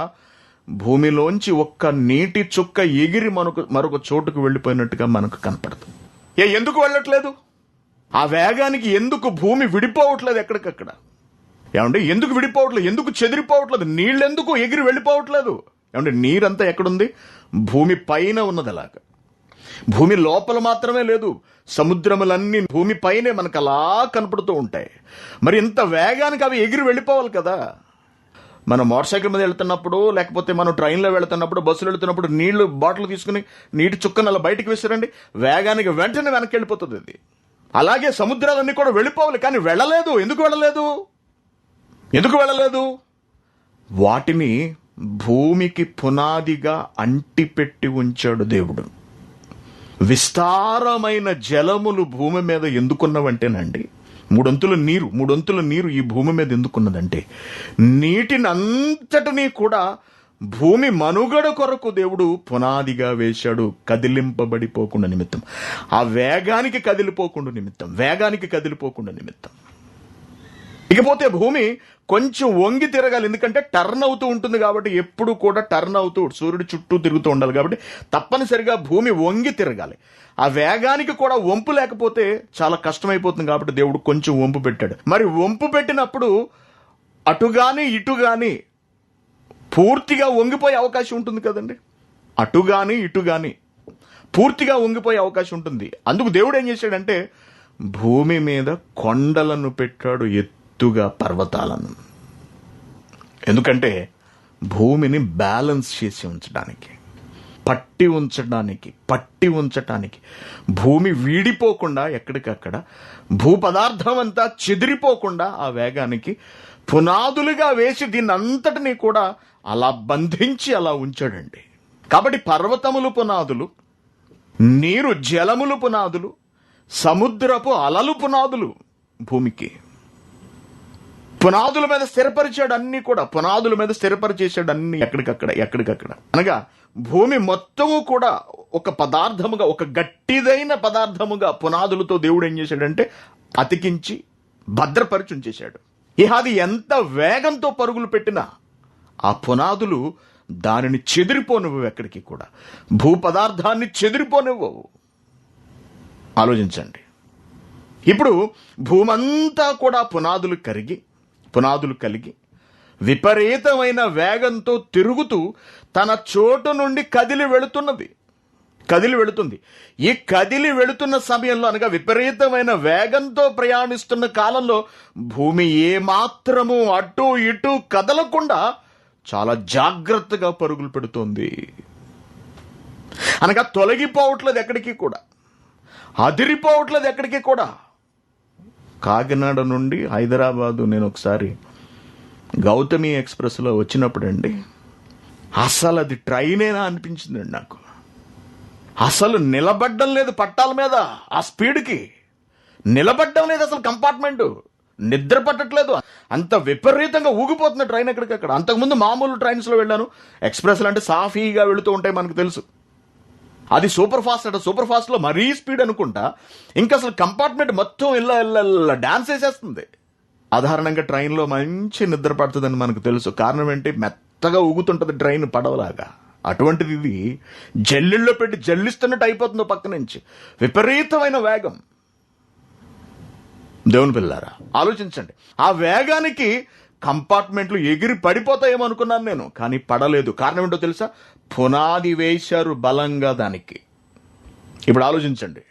భూమిలోంచి ఒక్క నీటి చుక్క ఎగిరి మరొక చోటుకు వెళ్ళిపోయినట్టుగా మనకు కనపడదు. ఎందుకు వెళ్ళట్లేదు? ఆ వేగానికి ఎందుకు భూమి విడిపోవట్లేదు ఎక్కడికక్కడ? ఏమంటే ఎందుకు విడిపోవట్లేదు? ఎందుకు చెదిరిపోవట్లేదు? నీళ్ళెందుకు ఎగిరి వెళ్ళిపోవట్లేదు? ఏమంటే నీరంతా ఎక్కడుంది? భూమి పైన ఉన్నది. అలాగా భూమి లోపల మాత్రమే లేదు, సముద్రములన్నీ భూమి పైనే మనకు అలా కనపడుతూ ఉంటాయి. మరి ఇంత వేగానికి అవి ఎగిరి వెళ్ళిపోవాలి కదా. మనం మోటార్ సైకిల్ మీద వెళ్తున్నప్పుడు, లేకపోతే మనం ట్రైన్లో వెళ్తున్నప్పుడు, బస్సులో వెళ్తున్నప్పుడు నీళ్లు బాటిల్ తీసుకుని నీటి చుక్కను అలా బయటకు వేసారండి, వేగానికి వెంటనే వెనక్కి వెళ్ళిపోతుంది అది. అలాగే సముద్రాలన్నీ కూడా వెళ్ళిపోవాలి, కానీ వెళ్ళలేదు. ఎందుకు వెళ్ళలేదు? వాటిని భూమికి పునాదిగా అంటిపెట్టి ఉంచాడు దేవుడు. విస్తారమైన జలములు భూమి మీద ఎందుకున్నవంటేనండి, మూడొంతుల నీరు ఈ భూమి మీద ఎందుకున్నదంటే, నీటిని అంతటినీ కూడా భూమి మనుగడ కొరకు దేవుడు పునాదిగా వేశాడు, కదిలింపబడిపోకుండా నిమిత్తం, ఆ వేగానికి కదిలిపోకుండా నిమిత్తం. ఇకపోతే భూమి కొంచెం వంగి తిరగాలి, ఎందుకంటే టర్న్ అవుతూ ఉంటుంది కాబట్టి, ఎప్పుడు కూడా టర్న్ అవుతూ సూర్యుడి చుట్టూ తిరుగుతూ ఉండాలి కాబట్టి తప్పనిసరిగా భూమి వంగి తిరగాలి. ఆ వేగానికి కూడా వంపు లేకపోతే చాలా కష్టమైపోతుంది కాబట్టి దేవుడు కొంచెం వంపు పెట్టాడు. మరి వంపు పెట్టినప్పుడు అటుగాని ఇటుగాని పూర్తిగా వంగిపోయే అవకాశం ఉంటుంది కదండి. అటుగాని ఇటుగాని పూర్తిగా వంగిపోయే అవకాశం ఉంటుంది. అందుకు దేవుడు ఏం చేశాడంటే భూమి మీద కొండలను పెట్టాడు, ఎత్తుగా పర్వతాలను. ఎందుకంటే భూమిని బ్యాలెన్స్ చేసి ఉంచడానికి, పట్టి ఉంచటానికి భూమి వీడిపోకుండా ఎక్కడికక్కడ భూ పదార్థం అంతా చెదిరిపోకుండా ఆ వేగానికి పునాదులుగా వేసి దీన్ని అంతటినీ కూడా అలా బంధించి అలా ఉంచాడండి. కాబట్టి పర్వతములు పునాదులు, నీరు జలములు పునాదులు, సముద్రపు అలలు పునాదులు, భూమికి పునాదుల మీద స్థిరపరిచాడు అన్ని కూడా, పునాదుల మీద స్థిరపరిచేశాడు అన్ని ఎక్కడికక్కడ. అనగా భూమి మొత్తము కూడా ఒక పదార్థముగా, ఒక గట్టిదైన పదార్థముగా పునాదులతో దేవుడు ఏం చేశాడంటే అతికించి భద్రపరిచి ఉంచేశాడు. అది ఎంత వేగంతో పరుగులు పెట్టినా ఆ పునాదులు దానిని చెదిరిపోనివ్వవు, ఎక్కడికి కూడా భూ పదార్థాన్ని చెదిరిపోనివ్వవు. ఆలోచించండి. ఇప్పుడు భూమంతా కూడా పునాదులు కలిగి విపరీతమైన వేగంతో తిరుగుతూ తన చోటు నుండి కదిలి వెళుతుంది. ఈ కదిలి వెళుతున్న సమయంలో, అనగా విపరీతమైన వేగంతో ప్రయాణిస్తున్న కాలంలో భూమి ఏమాత్రము అటు ఇటు కదలకుండా చాలా జాగ్రత్తగా పరుగులు పెడుతోంది. అనగా తొలగిపోవట్లేదు ఎక్కడికి కూడా, అదిరిపోవట్లేదు ఎక్కడికి కూడా. కాకినాడ నుండి హైదరాబాదు నేను ఒకసారి గౌతమి ఎక్స్ప్రెస్లో వచ్చినప్పుడండి, అసలు అది ట్రైనేనా అనిపించిందండి నాకు. అసలు నిలబడ్డం లేదు పట్టాల మీద, ఆ స్పీడ్కి నిలబడ్డం లేదు అసలు. కంపార్ట్మెంట్ నిద్ర పట్టట్లేదు, అంత విపరీతంగా ఊగిపోతున్న ట్రైన్ ఎక్కడికక్కడ. అంతకుముందు మామూలు ట్రైన్స్లో వెళ్ళాను, ఎక్స్ప్రెస్లు అంటే సాఫీగా వెళుతూ ఉంటాయి మనకు తెలుసు. అది సూపర్ ఫాస్ట్లో మరీ స్పీడ్ అనుకుంటా. ఇంకా అసలు కంపార్ట్మెంట్ మొత్తం ఇలా డాన్స్ వేసేస్తుంది. సాధారణంగా ట్రైన్లో మంచి నిద్ర పడుతుందని మనకు తెలుసు. కారణం ఏంటి? మెత్తగా ఊగుతుంటుంది ట్రైన్, పడవలాగా. అటువంటిది ఇది జల్లిల్లో పెట్టి జల్లిస్తున్నట్టు అయిపోతుందో పక్క నుంచి, విపరీతమైన వేగం. దేవుని పిల్లారా ఆలోచించండి. ఆ వేగానికి కంపార్ట్మెంట్లు ఎగిరి పడిపోతాయేమో అనుకున్నాను నేను, కానీ పడలేదు. కారణం ఏంటో తెలుసా? పునాది వేశారు బలంగా దానికి. ఇప్పుడు ఆలోచించండి.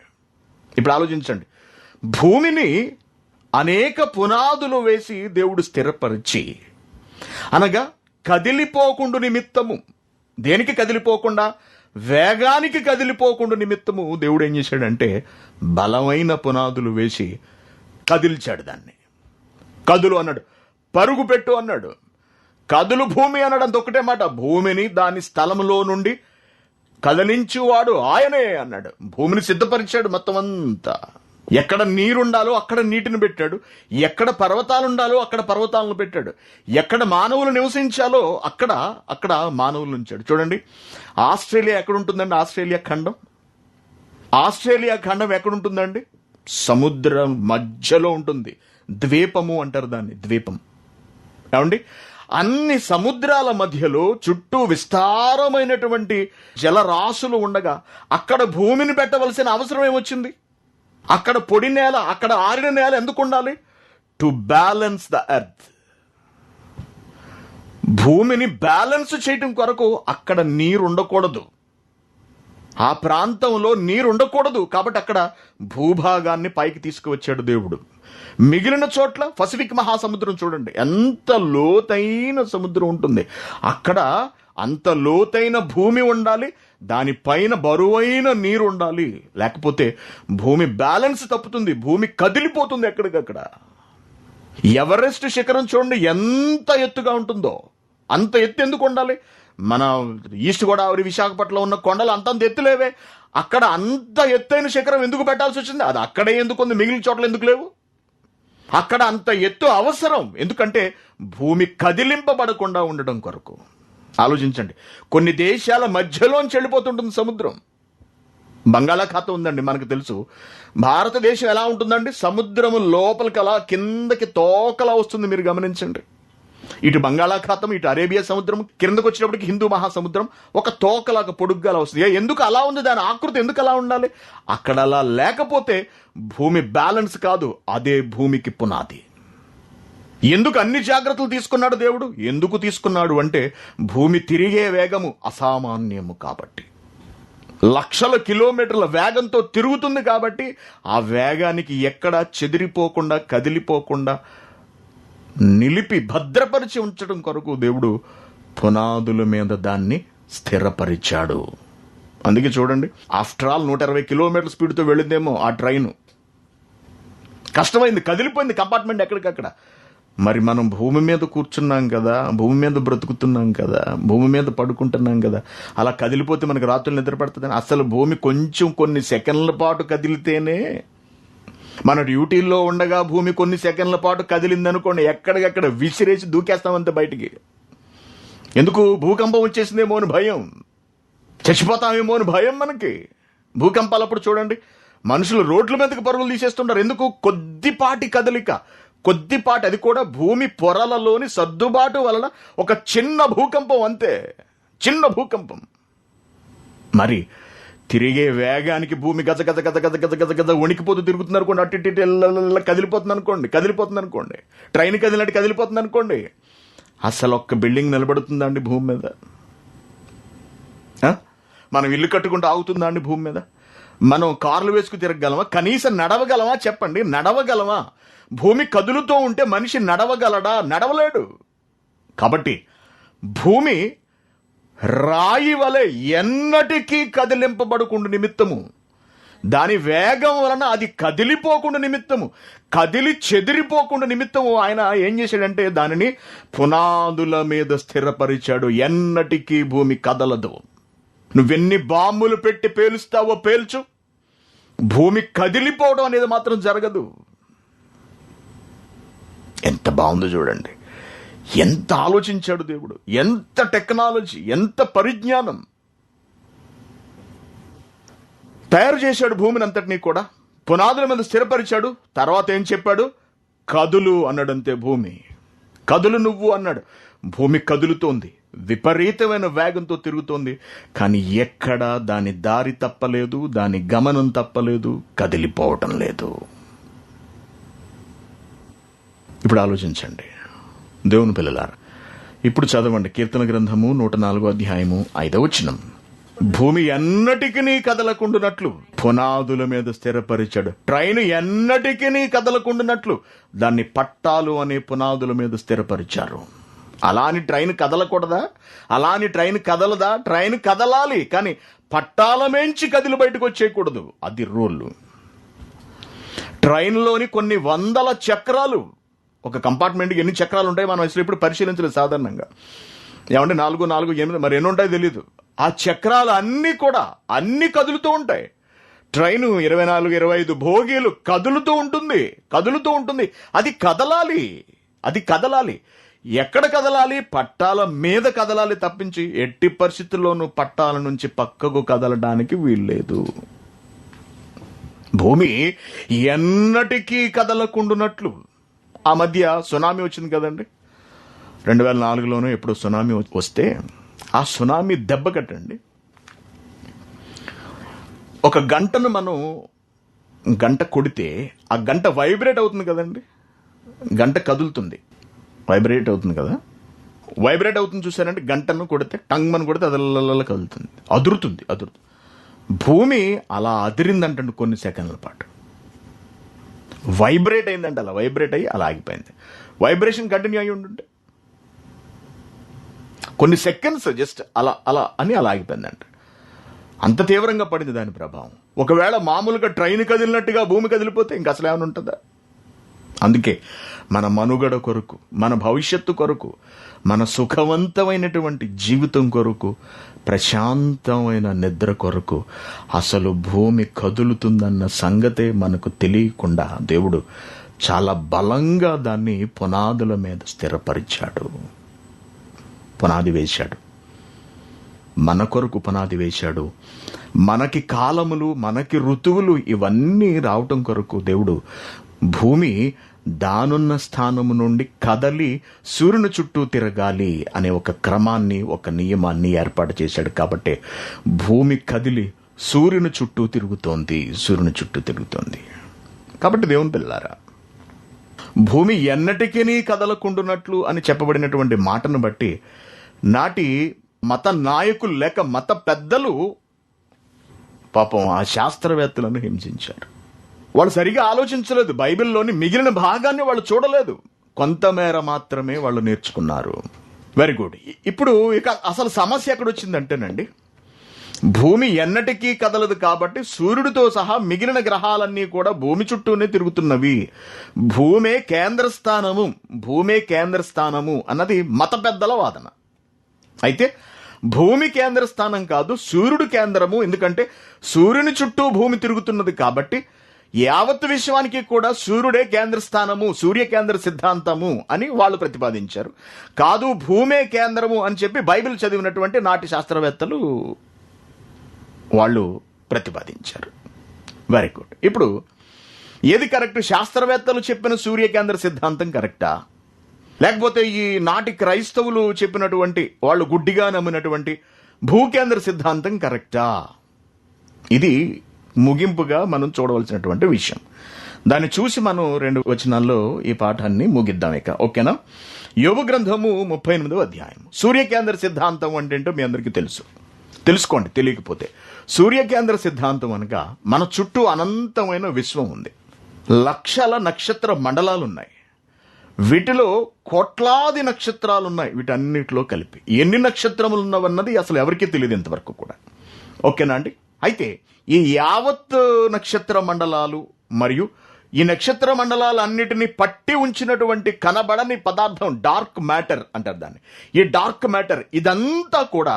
భూమిని అనేక పునాదులు వేసి దేవుడు స్థిరపరిచి, అనగా కదిలిపోకుండా నిమిత్తము, దేనికి కదిలిపోకుండా? వేగానికి కదిలిపోకుండా నిమిత్తము దేవుడు ఏం చేశాడంటే బలమైన పునాదులు వేసి కదిల్చాడు దాన్ని. కదులు అన్నాడు, పరుగు పెట్టు అన్నాడు, కదులు భూమి అన్నాడు. అంత ఒకటే మాట. భూమిని దాని స్థలంలో నుండి కదిలించువాడు ఆయనే అన్నాడు. భూమిని సిద్ధపరిచాడు మొత్తం అంతా. ఎక్కడ నీరుండాలో అక్కడ నీటిని పెట్టాడు, ఎక్కడ పర్వతాలు ఉండాలో అక్కడ పర్వతాలను పెట్టాడు, ఎక్కడ మానవులు నివసించాలో అక్కడ మానవులు ఉంచాడు. చూడండి, ఆస్ట్రేలియా ఎక్కడ ఉంటుందండి? ఆస్ట్రేలియా ఖండం ఎక్కడుంటుందండి? సముద్రం మధ్యలో ఉంటుంది. ద్వీపము అంటారు దాన్ని, ద్వీపం. ఏమండి, అన్ని సముద్రాల మధ్యలో చుట్టూ విస్తారమైనటువంటి జలరాశులు ఉండగా అక్కడ భూమిని పెట్టవలసిన అవసరం ఏమొచ్చింది? అక్కడ పొడి నేల, అక్కడ ఆరిన నేల ఎందుకు ఉండాలి? To balance the earth. భూమిని బ్యాలెన్స్ చేయటం కొరకు అక్కడ నీరు ఉండకూడదు, ఆ ప్రాంతంలో నీరు ఉండకూడదు. కాబట్టి అక్కడ భూభాగాన్ని పైకి తీసుకువచ్చాడు దేవుడు. మిగిలిన చోట్ల పసిఫిక్ మహాసముద్రం చూడండి, ఎంత లోతైన సముద్రం ఉంటుంది. అక్కడ అంత లోతైన భూమి ఉండాలి, దానిపైన బరువైన నీరు ఉండాలి. లేకపోతే భూమి బ్యాలెన్స్ తప్పుతుంది, భూమి కదిలిపోతుంది ఎక్కడికక్కడ. ఎవరెస్ట్ శిఖరం చూడండి ఎంత ఎత్తుగా ఉంటుందో. అంత ఎత్తు ఎందుకు ఉండాలి? మన ఈస్ట్ గోదావరి, విశాఖపట్నంలో ఉన్న కొండలు అంతంత ఎత్తులేవే. అక్కడ అంత ఎత్తైన శిఖరం ఎందుకు పెట్టాల్సి వచ్చింది? అది అక్కడే ఎందుకు ఉంది, మిగిలిన చోట్ల ఎందుకు లేవు? అక్కడ అంత ఎత్తు అవసరం ఎందుకంటే భూమి కదిలింపబడకుండా ఉండడం కొరకు. ఆలోచించండి, కొన్ని దేశాల మధ్యలోంచి వెళ్ళిపోతుంటుంది సముద్రం. బంగాళాఖాతం ఉందండి, మనకు తెలుసు. భారతదేశం ఎలా ఉంటుందండి? సముద్రము లోపలికి అలా కిందకి తోకలా వస్తుంది. మీరు గమనించండి, ఇటు బంగాళాఖాతం, ఇటు అరేబియా సముద్రం, కిందకు వచ్చినప్పటికి హిందూ మహాసముద్రం ఒక తోకలాగా పొడుగ్గా అలా వస్తుంది. ఎందుకు అలా ఉంది? దాని ఆకృతి ఎందుకు అలా ఉండాలి? అక్కడ అలా లేకపోతే భూమి బ్యాలెన్స్ కాదు, అదే భూమికి పునాది. ఎందుకు అన్ని జాగ్రత్తలు తీసుకున్నాడు దేవుడు? ఎందుకు తీసుకున్నాడు అంటే భూమి తిరిగే వేగము అసామాన్యము కాబట్టి, లక్షల కిలోమీటర్ల వేగంతో తిరుగుతుంది కాబట్టి ఆ వేగానికి ఎక్కడా చెదిరిపోకుండా, కదిలిపోకుండా నిలిపి భద్రపరిచి ఉంచడం కొరకు దేవుడు పునాదుల మీద దాన్ని స్థిరపరిచాడు. అందుకే చూడండి, ఆఫ్టర్ ఆల్ 120 కిలోమీటర్ల స్పీడ్తో వెళ్ళిందేమో ఆ ట్రైన్. కష్టమైంది, కదిలిపోయింది కంపార్ట్మెంట్ ఎక్కడికక్కడ. మరి మనం భూమి మీద కూర్చున్నాం కదా, భూమి మీద బ్రతుకుతున్నాం కదా, భూమి మీద పడుకుంటున్నాం కదా, అలా కదిలిపోతే మనకు రాత్రులు నిద్ర పడుతుందని? అసలు భూమి కొంచెం కొన్ని సెకండ్ల పాటు కదిలితేనే, మన డ్యూటీల్లో ఉండగా భూమి కొన్ని సెకండ్ల పాటు కదిలిందనుకోండి, ఎక్కడికక్కడ విసిరేసి దూకేస్తామంతే బయటికి. ఎందుకు? భూకంపం వచ్చేసిందేమో అని భయం, చచ్చిపోతామేమో అని భయం మనకి. భూకంపాలప్పుడు చూడండి, మనుషులు రోడ్ల మీదకి పరుగులు తీసేస్తుంటారు. ఎందుకు? కొద్దిపాటి కదలిక, కొద్దిపాటి, అది కూడా భూమి పొరలలోని సర్దుబాటు వలన ఒక చిన్న భూకంపం, అంతే, చిన్న భూకంపం. మరి తిరిగే వేగానికి భూమి గజ గజ గజ గజ గజ గజ గజ వణికిపోతూ తిరుగుతుంది అనుకోండి, అటు ఇటు కదిలిపోతుంది అనుకోండి, ట్రైన్ కదిలినట్టు కదిలిపోతుంది అనుకోండి. అసలు ఒక్క బిల్డింగ్ నిలబడుతుందా అండి భూమి మీద? మనం ఇల్లు కట్టుకుంటూ ఆగుతుందా అండి భూమి మీద? మనం కార్లు వేసుకు తిరగగలమా? కనీసం నడవగలమా? చెప్పండి, నడవగలమా? భూమి కదులుతూ ఉంటే మనిషి నడవగలడా? నడవలేడు. కాబట్టి భూమి రాయి వలె ఎన్నటికీ కదిలింపబడకుండా నిమిత్తము, దాని వేగం వలన అది కదిలిపోకుండా నిమిత్తము, కదిలి చెదిరిపోకుండా నిమిత్తము ఆయన ఏం చేశాడంటే దానిని పునాదుల మీద స్థిరపరిచాడు. ఎన్నటికీ భూమి కదలదు. నువ్వెన్ని బాంబులు పెట్టి పేలుస్తావో పేల్చు, భూమి కదిలిపోవడం అనేది మాత్రం జరగదు. ఎంత బాగుందో చూడండి, ఎంత ఆలోచించాడు దేవుడు, ఎంత టెక్నాలజీ, ఎంత పరిజ్ఞానం. తయారు చేశాడు భూమిని అంతటినీ కూడా, పునాదుల మీద స్థిరపరిచాడు. తర్వాత ఏం చెప్పాడు? కదులు అన్నాడంతే. భూమి కదులు నువ్వు అన్నాడు. భూమి కదులుతోంది, విపరీతమైన వేగంతో తిరుగుతోంది, కానీ ఎక్కడా దాని దారి తప్పలేదు, దాని గమనం తప్పలేదు, కదిలిపోవటం లేదు. ఇప్పుడు ఆలోచించండి దేవుని పిల్లలారా, ఇప్పుడు చదవండి కీర్తన గ్రంథము 104వ అధ్యాయము 5వ వచనం. భూమి ఎన్నటికీ కదలకుండునట్లు పునాదుల మీద స్థిరపరిచాడు. ట్రైన్ ఎన్నటికీ కదలకుండునట్లు దాన్ని పట్టాలు అనే పునాదుల మీద స్థిరపరిచారు. అలాని ట్రైన్ కదలకూడదా? అలాని ట్రైన్ కదలదా? ట్రైన్ కదలాలి, కానీ పట్టాల మేంచి కదిలి బయటకు వచ్చేయకూడదు. అది రూల్. ట్రైన్లోని కొన్ని వందల చక్రాలు, ఒక కంపార్ట్మెంట్కి ఎన్ని చక్రాలు ఉంటాయి మనం అసలు ఇప్పుడు పరిశీలించలేదు సాధారణంగా. ఏమంటే 4, 4, 8 మరి ఎన్ని ఉంటాయో తెలీదు. ఆ చక్రాలు అన్నీ కూడా అన్ని కదులుతూ ఉంటాయి. ట్రైన్ 24-25 భోగీలు కదులుతూ ఉంటుంది. అది కదలాలి. ఎక్కడ కదలాలి? పట్టాల మీద కదలాలి తప్పించి ఎట్టి పరిస్థితుల్లోనూ పట్టాల నుంచి పక్కకు కదలడానికి వీల్లేదు. భూమి ఎన్నటికీ కదలకుండునట్లు. ఆ మధ్య సునామీ వచ్చింది కదండి, 2004లోనూ ఎప్పుడు సునామీ వస్తే ఆ సునామీ దెబ్బ కట్టండి, ఒక గంటను మనం గంట కొడితే ఆ గంట వైబ్రేట్ అవుతుంది కదండి, గంట కదులుతుంది, వైబ్రేట్ అవుతుంది కదా, వైబ్రేట్ అవుతుంది చూసారంటే గంటను కొడితే టంగ్ అని కొడితే అదల కదులుతుంది, అదురుతుంది. భూమి అలా అదిరిందంటండి కొన్ని సెకండ్ల పాటు, వైబ్రేట్ అయిందంటే అలా వైబ్రేట్ అయ్యి అలా ఆగిపోయింది. వైబ్రేషన్ కంటిన్యూ అయ్యి ఉంటుంటే కొన్ని సెకండ్స్ జస్ట్ అలా అని అలా ఆగిపోయిందంట. అంత తీవ్రంగా పడింది దాని ప్రభావం. ఒకవేళ మామూలుగా ట్రైన్ కదిలినట్టుగా భూమి కదిలిపోతే ఇంక అసలు ఏమైనా ఉంటుందా? అందుకే మన మనుగడ కొరకు, మన భవిష్యత్తు కొరకు, మన సుఖవంతమైనటువంటి జీవితం కొరకు, ప్రశాంతమైన నిద్ర కొరకు అసలు భూమి కదులుతుందన్న సంగతే మనకు తెలియకుండా దేవుడు చాలా బలంగా దాన్ని పునాదుల మీద స్థిరపరిచాడు, పునాది వేశాడు. మన కొరకు పునాది వేశాడు. మనకి కాలములు, మనకి ఋతువులు ఇవన్నీ రావటం కొరకు దేవుడు భూమి దానున్న స్థానము నుండి కదలి సూర్యుని చుట్టూ తిరగాలి అనే ఒక క్రమాన్ని, ఒక నియమాన్ని ఏర్పాటు చేశాడు. కాబట్టి భూమి కదిలి సూర్యుని చుట్టూ తిరుగుతోంది. కాబట్టి దేవుని పిల్లారా, భూమి ఎన్నటికీ కదలకుండునట్లు అని చెప్పబడినటువంటి మాటను బట్టి నాటి మత నాయకులు లేక మత పెద్దలు పాపం ఆ శాస్త్రవేత్తలను హింసించారు. వాళ్ళు సరిగా ఆలోచించలేదు, బైబిల్లోని మిగిలిన భాగాన్ని వాళ్ళు చూడలేదు, కొంతమేర మాత్రమే వాళ్ళు నేర్చుకున్నారు. Very good. ఇప్పుడు ఇక అసలు సమస్య ఎక్కడ వచ్చిందంటేనండి, భూమి ఎన్నటికీ కదలదు కాబట్టి సూర్యుడితో సహా మిగిలిన గ్రహాలన్నీ కూడా భూమి చుట్టూనే తిరుగుతున్నవి. భూమే కేంద్ర స్థానము అన్నది మత పెద్దల వాదన. అయితే భూమి కేంద్ర స్థానం కాదు, సూర్యుడు కేంద్రము. ఎందుకంటే సూర్యుని చుట్టూ భూమి తిరుగుతున్నది కాబట్టి యావత్ విశ్వానికి కూడా సూర్యుడే కేంద్ర స్థానము, సూర్య కేంద్ర సిద్ధాంతము అని వాళ్ళు ప్రతిపాదించారు. కాదు, భూమే కేంద్రము అని చెప్పి బైబిల్ చదివినటువంటి నాటి శాస్త్రవేత్తలు వాళ్ళు ప్రతిపాదించారు. Very good. ఇప్పుడు ఏది కరెక్ట్? శాస్త్రవేత్తలు చెప్పిన సూర్య కేంద్ర సిద్ధాంతం కరెక్టా, లేకపోతే ఈ నాటి క్రైస్తవులు చెప్పినటువంటి, వాళ్ళు గుడ్డిగా నమ్మినటువంటి భూకేంద్ర సిద్ధాంతం కరెక్టా? ఇది ముగింపుగా మనం చూడవలసినటువంటి విషయం. దాన్ని చూసి మనం 2 వచనాల్లో ఈ పాఠాన్ని ముగిద్దాం ఇక. ఓకేనా? యోబు గ్రంథము 38వ అధ్యాయం. సూర్యకేంద్ర సిద్ధాంతం అంటే మీ అందరికీ తెలుసుకోండి తెలియకపోతే. సూర్యకేంద్ర సిద్ధాంతం అనగా మన చుట్టూ అనంతమైన విశ్వం ఉంది, లక్షల నక్షత్ర మండలాలున్నాయి, వీటిలో కోట్లాది నక్షత్రాలున్నాయి. వీటన్నిటిలో కలిపి ఎన్ని నక్షత్రములు ఉన్నవన్నది అసలు ఎవరికీ తెలియదు ఇంతవరకు కూడా. ఓకేనా అండి? అయితే ఈ యావత్ నక్షత్ర మండలాలు మరియు ఈ నక్షత్ర మండలాలన్నిటినీ పట్టి ఉంచినటువంటి కనబడని పదార్థం డార్క్ మ్యాటర్ అంటారు దాన్ని. ఈ డార్క్ మ్యాటర్ ఇదంతా కూడా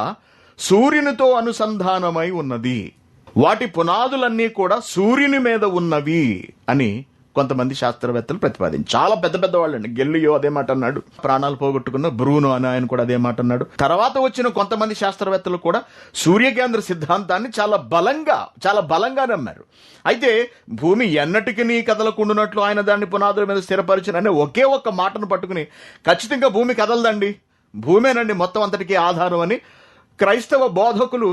సూర్యునితో అనుసంధానమై ఉన్నది. వాటి పునాదులన్నీ కూడా సూర్యుని మీద ఉన్నవి అని కొంతమంది శాస్త్రవేత్తలు ప్రతిపాదించారు. చాలా పెద్ద పెద్ద వాళ్ళండి. గెల్లియో అదే మాట అన్నాడు, ప్రాణాలు పోగొట్టుకున్న బ్రూనో అని ఆయన కూడా అదే మాట అన్నాడు. తర్వాత వచ్చిన కొంతమంది శాస్త్రవేత్తలు కూడా సూర్యకేంద్ర సిద్ధాంతాన్ని చాలా బలంగా నమ్మారు. అయితే భూమి ఎన్నటికీ కదలకుండునట్లు ఆయన దాన్ని పునాదుల మీద స్థిరపరిచిన అనే ఒకే ఒక్క మాటను పట్టుకుని ఖచ్చితంగా భూమి కదలదండి, భూమేనండి మొత్తం అంతటికీ ఆధారం అని క్రైస్తవ బోధకులు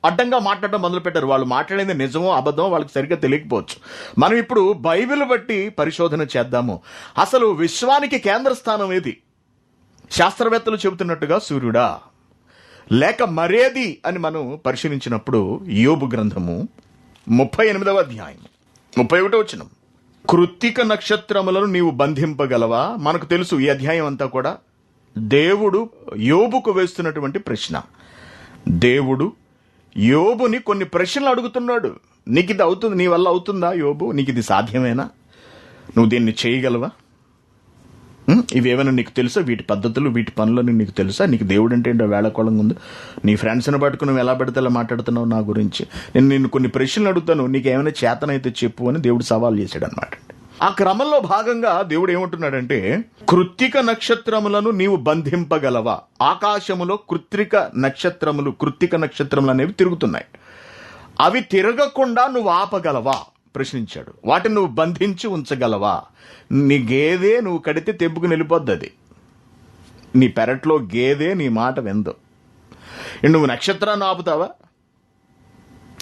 అడ్డంగా మాట్లాడడం మొదలుపెట్టారు. వాళ్ళు మాట్లాడేది నిజమో అబద్ధమో వాళ్ళకి సరిగ్గా తెలియకపోవచ్చు. మనం ఇప్పుడు బైబిల్ బట్టి పరిశోధన చేద్దాము. అసలు విశ్వానికి కేంద్ర స్థానం ఏది? శాస్త్రవేత్తలు చెబుతున్నట్టుగా సూర్యుడా, లేక మరేది అని మనం పరిశీలించినప్పుడు యోబు గ్రంథము 38వ అధ్యాయం 31వ వచనం. కృత్తిక నక్షత్రములను నీవు బంధింపగలవా? మనకు తెలుసు ఈ అధ్యాయం అంతా కూడా దేవుడు యోబుకు వేస్తున్నటువంటి ప్రశ్న. దేవుడు యోబుని కొన్ని ప్రశ్నలు అడుగుతున్నాడు. నీకు ఇది అవుతుంది, నీ వల్ల అవుతుందా యోబు? నీకు ఇది సాధ్యమేనా? నువ్వు దీన్ని చేయగలవా? ఇవేమైనా నీకు తెలుసా? వీటి పద్ధతులు, వీటి పనులని నీకు తెలుసా? నీకు దేవుడు అంటే ఏంటో వేళకోళంగా ఉంది. నీ ఫ్రెండ్స్ని పట్టుకుని నువ్వు ఎలా పెడితే అలా మాట్లాడుతున్నావు నా గురించి. నేను నిన్ను కొన్ని ప్రశ్నలు అడుగుతాను, నీకు ఏమైనా చేతనైతే చెప్పు అని దేవుడు సవాల్ చేశాడు అనమాట. ఆ క్రమంలో భాగంగా దేవుడు ఏమంటున్నాడంటే, కృత్తిక నక్షత్రములను నీవు బంధింపగలవా? ఆకాశములో కృత్తిక నక్షత్రములు అనేవి తిరుగుతున్నాయి. అవి తిరగకుండా నువ్వు ఆపగలవా ప్రశ్నించాడు. వాటిని నువ్వు బంధించి ఉంచగలవా? నీ గేదె నువ్వు కడితే తెంపుకుని వెళ్ళిపోద్ది. అది నీ పెరట్లో గేదె నీ మాట విందు. నువ్వు నక్షత్రాన్ని ఆపుతావా?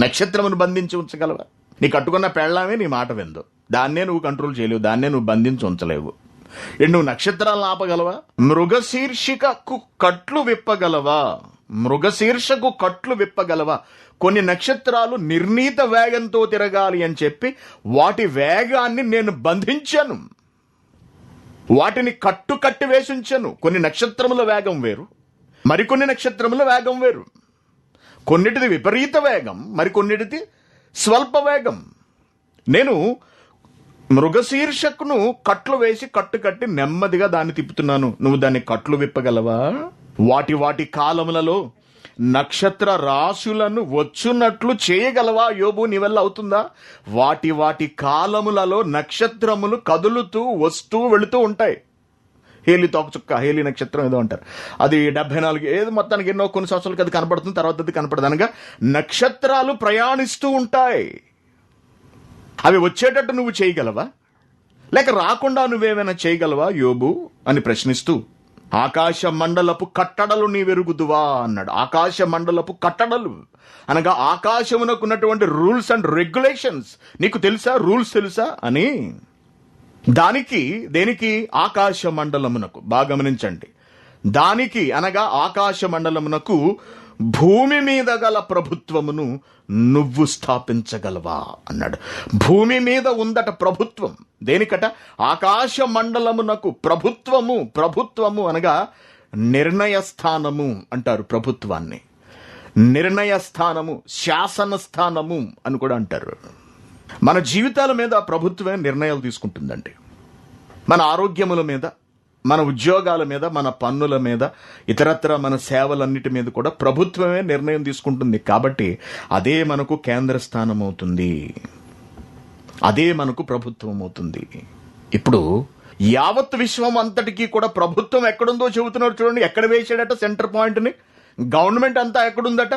నక్షత్రమును బంధించి ఉంచగలవా? నీ కట్టుకున్న పెళ్ళామే నీ మాట విందు. దాన్నే నువ్వు కంట్రోల్ చేయలేవు, దాన్నే నువ్వు బంధించి ఉంచలేవు. నువ్వు నక్షత్రాలను ఆపగలవా? మృగశీర్షికకు కట్లు విప్పగలవా? మృగశీర్షకు కట్లు విప్పగలవా? కొన్ని నక్షత్రాలు నిర్ణీత వేగంతో తిరగాలి అని చెప్పి వాటి వేగాన్ని నేను బంధించాను, వాటిని కట్టి వేసి ఉంచాను. కొన్ని నక్షత్రముల వేగం వేరు, మరికొన్ని నక్షత్రముల వేగం వేరు. కొన్నిటిది విపరీత వేగం, మరికొన్నిటిది స్వల్ప వేగం. నేను మృగశీర్షకును కట్లు వేసి కట్టి నెమ్మదిగా దాన్ని తిప్పుతున్నాను. నువ్వు దాన్ని కట్లు విప్పగలవా? వాటి కాలములలో నక్షత్ర రాశులను వచ్చున్నట్లు చేయగలవా? యోబు, నీ వల్ల అవుతుందా? వాటి కాలములలో నక్షత్రములు కదులుతూ వస్తూ వెళుతూ ఉంటాయి. హేలి తోకచుక్క, హేలి నక్షత్రం ఏదో అంటారు. అది 74 ఏదో మొత్తానికి ఎన్నో కొన్ని సంవత్సరాలకి అది కనపడుతుంది, తర్వాత అది కనపడదు. అనగా నక్షత్రాలు ప్రయాణిస్తూ ఉంటాయి. అవి వచ్చేటట్టు నువ్వు చేయగలవా? లేక రాకుండా నువ్వేమైనా చేయగలవా యోబు అని ప్రశ్నిస్తూ, ఆకాశ మండలపు కట్టడలు నీ వెరుగుదువా అన్నాడు. ఆకాశ మండలపు కట్టడలు అనగా ఆకాశమునకున్నటువంటి రూల్స్ అండ్ రెగ్యులేషన్స్ నీకు తెలుసా? రూల్స్ తెలుసా అని. దేనికి? ఆకాశ మండలమునకు. బాగా గమనించండి. దానికి అనగా ఆకాశ మండలమునకు భూమి మీద గల ప్రభుత్వమును నువ్వు స్థాపించగలవా అన్నాడు. భూమి మీద ఉందట ప్రభుత్వం. దేనికట? ఆకాశ మండలమునకు ప్రభుత్వము అనగా నిర్ణయ స్థానము అంటారు. ప్రభుత్వాన్ని నిర్ణయ స్థానము, శాసన స్థానము అని కూడా అంటారు. మన జీవితాల మీద ప్రభుత్వమే నిర్ణయాలు తీసుకుంటుందండి. మన ఆరోగ్యముల మీద, మన ఉద్యోగాల మీద, మన పన్నుల మీద, ఇతరత్ర మన సేవలన్నిటి మీద కూడా ప్రభుత్వమే నిర్ణయం తీసుకుంటుంది. కాబట్టి అదే మనకు కేంద్ర స్థానం అవుతుంది, అదే మనకు ప్రభుత్వం అవుతుంది. ఇప్పుడు యావత్ విశ్వం అంతటికీ కూడా ప్రభుత్వం ఎక్కడుందో చెబుతున్నారు చూడండి. ఎక్కడ వేసాడట సెంటర్ పాయింట్ని? గవర్నమెంట్ అంతా ఎక్కడుందట?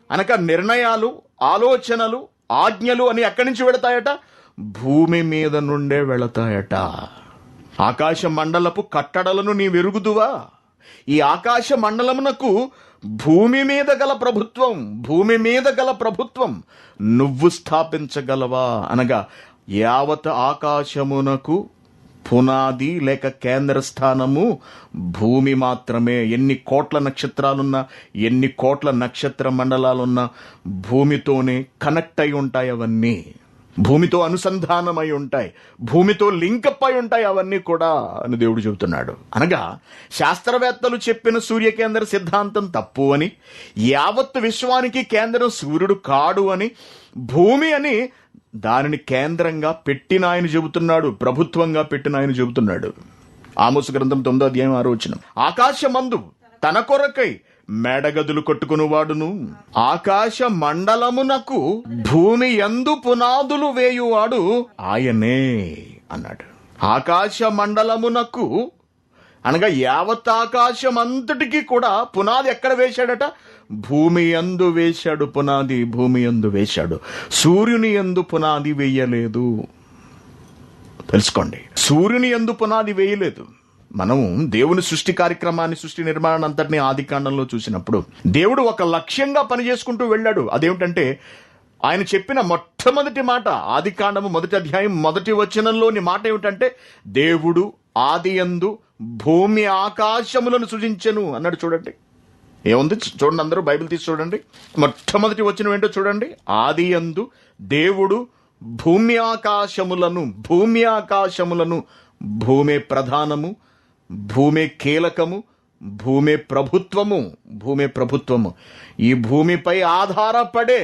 అనక నిర్ణయాలు, ఆలోచనలు, ఆజ్ఞలు అని ఎక్కడి నుంచి వెళతాయట? భూమి మీద నుండే వెళతాయట. ఆకాశ మండలపు కట్టడలను నీ వెరుగుదువా? ఈ ఆకాశ మండలమునకు భూమి మీద గల ప్రభుత్వం నువ్వు స్థాపించగలవా? అనగా యావత్ ఆకాశమునకు పునాది లేక కేంద్ర స్థానము భూమి మాత్రమే. ఎన్ని కోట్ల నక్షత్రాలున్నా, ఎన్ని కోట్ల నక్షత్ర మండలాలున్నా భూమితోనే కనెక్ట్ అయి ఉంటాయి. అవన్నీ భూమితో అనుసంధానమై ఉంటాయి, భూమితో లింకప్ అయి ఉంటాయి అవన్నీ కూడా అని దేవుడు చెబుతున్నాడు. అనగా శాస్త్రవేత్తలు చెప్పిన సూర్యకేంద్ర సిద్ధాంతం తప్పు అని, యావత్ విశ్వానికి కేంద్రం సూర్యుడు కాడు అని, భూమి అని దానిని కేంద్రంగా పెట్టిన ఆయన చెబుతున్నాడు, ప్రభుత్వంగా పెట్టిన ఆయన చెబుతున్నాడు. ఆమోసు గ్రంథం 9వ అధ్యాయం 6వ వచనం. ఆకాశమందు తన కొరకై మేడగదులు కట్టుకునివాడును, ఆకాశ మండలమునకు భూమి యందు పునాదులు వేయువాడు ఆయనే అన్నాడు. ఆకాశ మండలమునకు అనగా యావత్ ఆకాశం అంతటికీ కూడా పునాది ఎక్కడ వేశాడట? భూమి యందు వేశాడు పునాది, భూమి యందు వేశాడు. సూర్యుని యందు పునాది వేయలేదు. తెలుసుకోండి, సూర్యుని యందు పునాది వేయలేదు. మనం దేవుని సృష్టి కార్యక్రమాన్ని, సృష్టి నిర్మాణాన్ని అంతటినీ ఆది కాండంలో చూసినప్పుడు దేవుడు ఒక లక్ష్యంగా పనిచేసుకుంటూ వెళ్ళాడు. అదేమిటంటే ఆయన చెప్పిన మొట్టమొదటి మాట, ఆది కాండము 1వ అధ్యాయం 1వ వచనంలోని మాట ఏమిటంటే, దేవుడు ఆదియందు భూమి ఆకాశములను సృజించెను అన్నాడు. చూడండి ఏముంది, చూడండి, అందరూ బైబిల్ తీసి చూడండి. మొట్టమొదటి వచనం ఏంటో చూడండి. ఆదియందు దేవుడు భూమి ఆకాశములను, భూమి ప్రధానము, భూమి కీలకము, భూమి ప్రభుత్వము. ఈ భూమిపై ఆధారపడే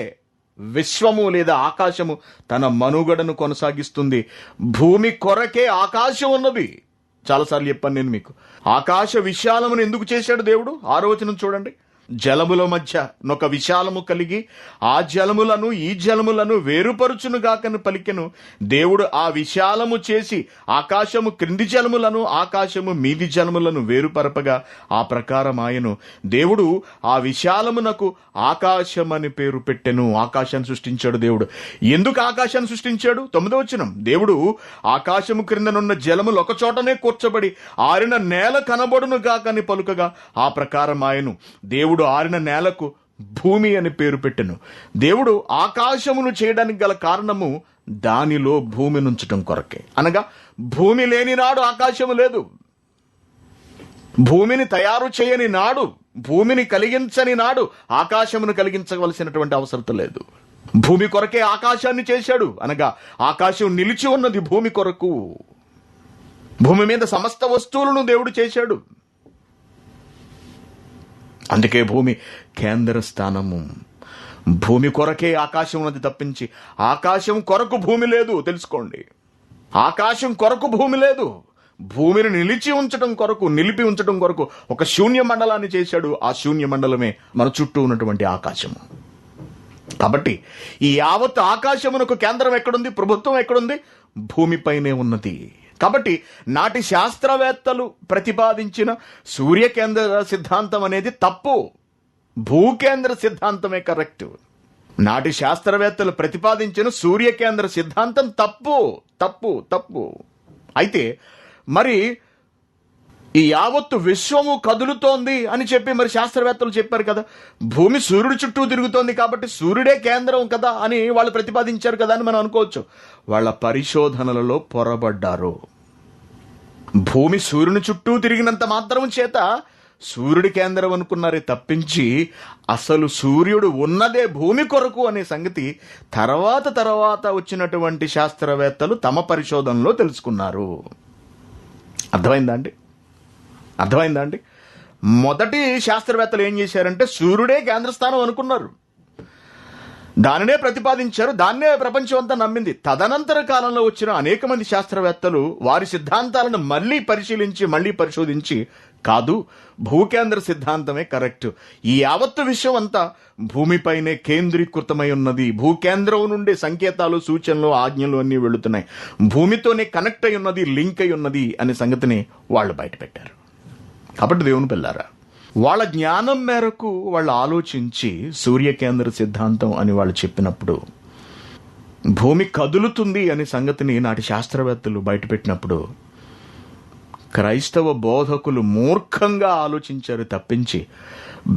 విశ్వము లేదా ఆకాశము తన మనుగడను కొనసాగిస్తుంది. భూమి కొరకే ఆకాశం ఉన్నది. చాలాసార్లు చెప్పాను నేను మీకు. ఆకాశ విశాలమును ఎందుకు చేశాడు దేవుడు? 6వ వచనం చూడండి. జలముల మధ్య నొక విశాలము కలిగి ఆ జలములను ఈ జలములను వేరుపరుచునుగాకని పలికెను. దేవుడు ఆ విశాలము చేసి ఆకాశము క్రింది జలములను ఆకాశము మీది జలములను వేరుపరపగా ఆ ప్రకారం ఆయను. దేవుడు ఆ విశాలమునకు ఆకాశమని పేరు పెట్టెను. ఆకాశాన్ని సృష్టించాడు దేవుడు. ఎందుకు ఆకాశాన్ని సృష్టించాడు? 9వ వచనం. దేవుడు ఆకాశము క్రిందనున్న జలములు ఒక చోటనే కూర్చబడి ఆరిన నేల కనబడును గాకని పలుకగా ఆ ప్రకారం ఆయను. దేవుడు ఆరిన నేలకు భూమి అని పేరు పెట్టెను. దేవుడు ఆకాశమును చేయడానికి గల కారణము దానిలో భూమిని ఉంచటం కొరకే. అనగా భూమి లేని నాడు ఆకాశము లేదు. భూమిని తయారు చేయని నాడు, భూమిని కలిగించని నాడు ఆకాశమును కలిగించవలసినటువంటి అవసరం లేదు. భూమి కొరకే ఆకాశాన్ని చేశాడు. అనగా ఆకాశం నిలిచి ఉన్నది భూమి కొరకు. భూమి మీద సమస్త వస్తువులను దేవుడు చేశాడు. అందుకే భూమి కేంద్ర స్థానము. భూమి కొరకే ఆకాశం ఉన్నది తప్పించి ఆకాశం కొరకు భూమి లేదు. తెలుసుకోండి, ఆకాశం కొరకు భూమి లేదు. భూమిని నిలిపి ఉంచడం కొరకు ఒక శూన్య మండలాన్ని చేశాడు. ఆ శూన్య మండలమే మన చుట్టూ ఉన్నటువంటి ఆకాశము. కాబట్టి ఈ యావత్ ఆకాశమునకు కేంద్రం ఎక్కడుంది? ప్రభుత్వం ఎక్కడుంది? భూమిపైనే ఉన్నది. కాబట్టి నాటి శాస్త్రవేత్తలు ప్రతిపాదించిన సూర్యకేంద్ర సిద్ధాంతం అనేది తప్పు. భూకేంద్ర సిద్ధాంతమే కరెక్ట్. నాటి శాస్త్రవేత్తలు ప్రతిపాదించిన సూర్యకేంద్ర సిద్ధాంతం తప్పు తప్పు తప్పు. అయితే మరి ఈ యావత్తు విశ్వము కదులుతోంది అని చెప్పి మరి శాస్త్రవేత్తలు చెప్పారు కదా. భూమి సూర్యుడి చుట్టూ తిరుగుతోంది కాబట్టి సూర్యుడే కేంద్రం కదా అని వాళ్ళు ప్రతిపాదించారు కదా అని మనం అనుకోవచ్చు. వాళ్ళ పరిశోధనలలో పొరబడ్డారు. భూమి సూర్యుని చుట్టూ తిరిగినంత మాత్రం చేత సూర్యుడి కేంద్రం అనుకున్నారే తప్పించి అసలు సూర్యుడు ఉన్నదే భూమి కొరకు అనే సంగతి తర్వాత వచ్చినటువంటి శాస్త్రవేత్తలు తమ పరిశోధనలో తెలుసుకున్నారు. అర్థమైందా అండి? మొదటి శాస్త్రవేత్తలు ఏం చేశారంటే సూర్యుడే కేంద్రస్థానం అనుకున్నారు, దానినే ప్రతిపాదించారు, దాన్నే ప్రపంచం అంతా నమ్మింది. తదనంతర కాలంలో వచ్చిన అనేక మంది శాస్త్రవేత్తలు వారి సిద్ధాంతాలను మళ్ళీ పరిశోధించి కాదు, భూకేంద్ర సిద్ధాంతమే కరెక్ట్. ఈ యావత్తు విషయం అంతా భూమిపైనే కేంద్రీకృతమై ఉన్నది. భూకేంద్రం నుండి సంకేతాలు, సూచనలు, ఆజ్ఞలు అన్నీ వెళుతున్నాయి. భూమితోనే కనెక్ట్ అయి ఉన్నది, లింక్ అయి ఉన్నది అనే సంగతిని వాళ్ళు బయటపెట్టారు. కాబట్టి దేవుని పిల్లారా, వాళ్ళ జ్ఞానం మేరకు వాళ్ళు ఆలోచించి సూర్యకేంద్ర సిద్ధాంతం అని వాళ్ళు చెప్పినప్పుడు, భూమి కదులుతుంది అనే సంగతిని నాటి శాస్త్రవేత్తలు బయటపెట్టినప్పుడు క్రైస్తవ బోధకులు మూర్ఖంగా ఆలోచించారు తప్పించి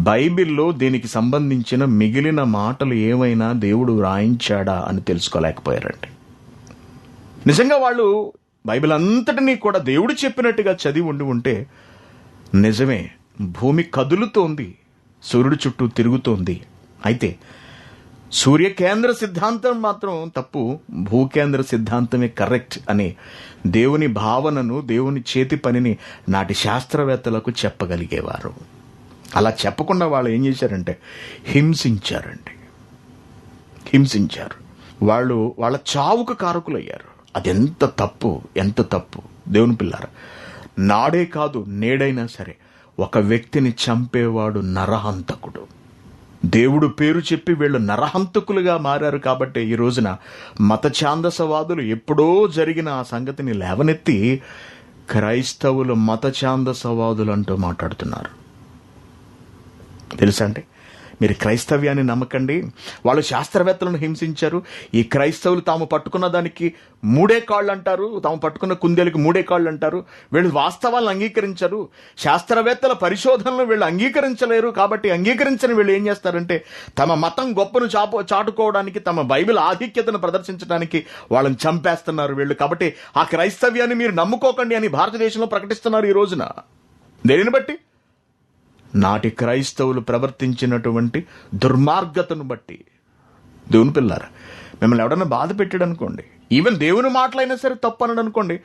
బైబిల్లో దీనికి సంబంధించిన మిగిలిన మాటలు ఏమైనా దేవుడు రాయించాడా అని తెలుసుకోలేకపోయారండి. నిజంగా వాళ్ళు బైబిల్ అంతటినీ కూడా దేవుడు చెప్పినట్టుగా చదివి ఉంటే నిజమే, భూమి కదులుతోంది, సూర్యుడి చుట్టూ తిరుగుతోంది. అయితే సూర్యకేంద్ర సిద్ధాంతం మాత్రం తప్పు, భూకేంద్ర సిద్ధాంతమే కరెక్ట్ అని దేవుని భావనను, దేవుని చేతి పనిని నాటి శాస్త్రవేత్తలకు చెప్పగలిగేవారు. అలా చెప్పకుండా వాళ్ళు ఏం చేశారంటే హింసించారు. వాళ్ళు వాళ్ళ చావుకు కారకులయ్యారు. అది ఎంత తప్పు దేవుని పిల్లారా. నాడే కాదు నేడైనా సరే ఒక వ్యక్తిని చంపేవాడు నరహంతకుడు. దేవుడు పేరు చెప్పి వీళ్ళు నరహంతకులుగా మారారు. కాబట్టి ఈ రోజున మత ఛాందసవాదులు ఎప్పుడో జరిగిన ఆ సంగతిని లేవనెత్తి క్రైస్తవులు మత ఛాందసవాదులు అంటూ మాట్లాడుతున్నారు. తెలుసా అంటే మీరు క్రైస్తవ్యాన్ని నమ్మకండి. వాళ్ళు శాస్త్రవేత్తలను హింసించారు. ఈ క్రైస్తవులు తాము పట్టుకున్న దానికి 3 కాళ్ళు అంటారు, తాము పట్టుకున్న కుందేలకు 3 కాళ్ళు అంటారు. వీళ్ళు వాస్తవాలను అంగీకరించరు. శాస్త్రవేత్తల పరిశోధనలు వీళ్ళు అంగీకరించలేరు. కాబట్టి అంగీకరించని వీళ్ళు ఏం చేస్తారంటే తమ మతం గొప్పను చాటుకోవడానికి, తమ బైబిల్ ఆధిక్యతను ప్రదర్శించడానికి వాళ్ళని చంపేస్తున్నారు వీళ్ళు. కాబట్టి ఆ క్రైస్తవ్యాన్ని మీరు నమ్ముకోకండి అని భారతదేశంలో ప్రకటిస్తున్నారు ఈ రోజున. దేనిని బట్టి? నాటి క్రైస్తవులు ప్రవర్తించినటువంటి దుర్మార్గతను బట్టి. దేవుని పిల్లారా, మిమ్మల్ని ఎవడన్నా బాధ పెట్టాడు అనుకోండి, ఈవెన్ దేవుని మాటలైనా సరే తప్పు అన్నాడు అనుకోండి,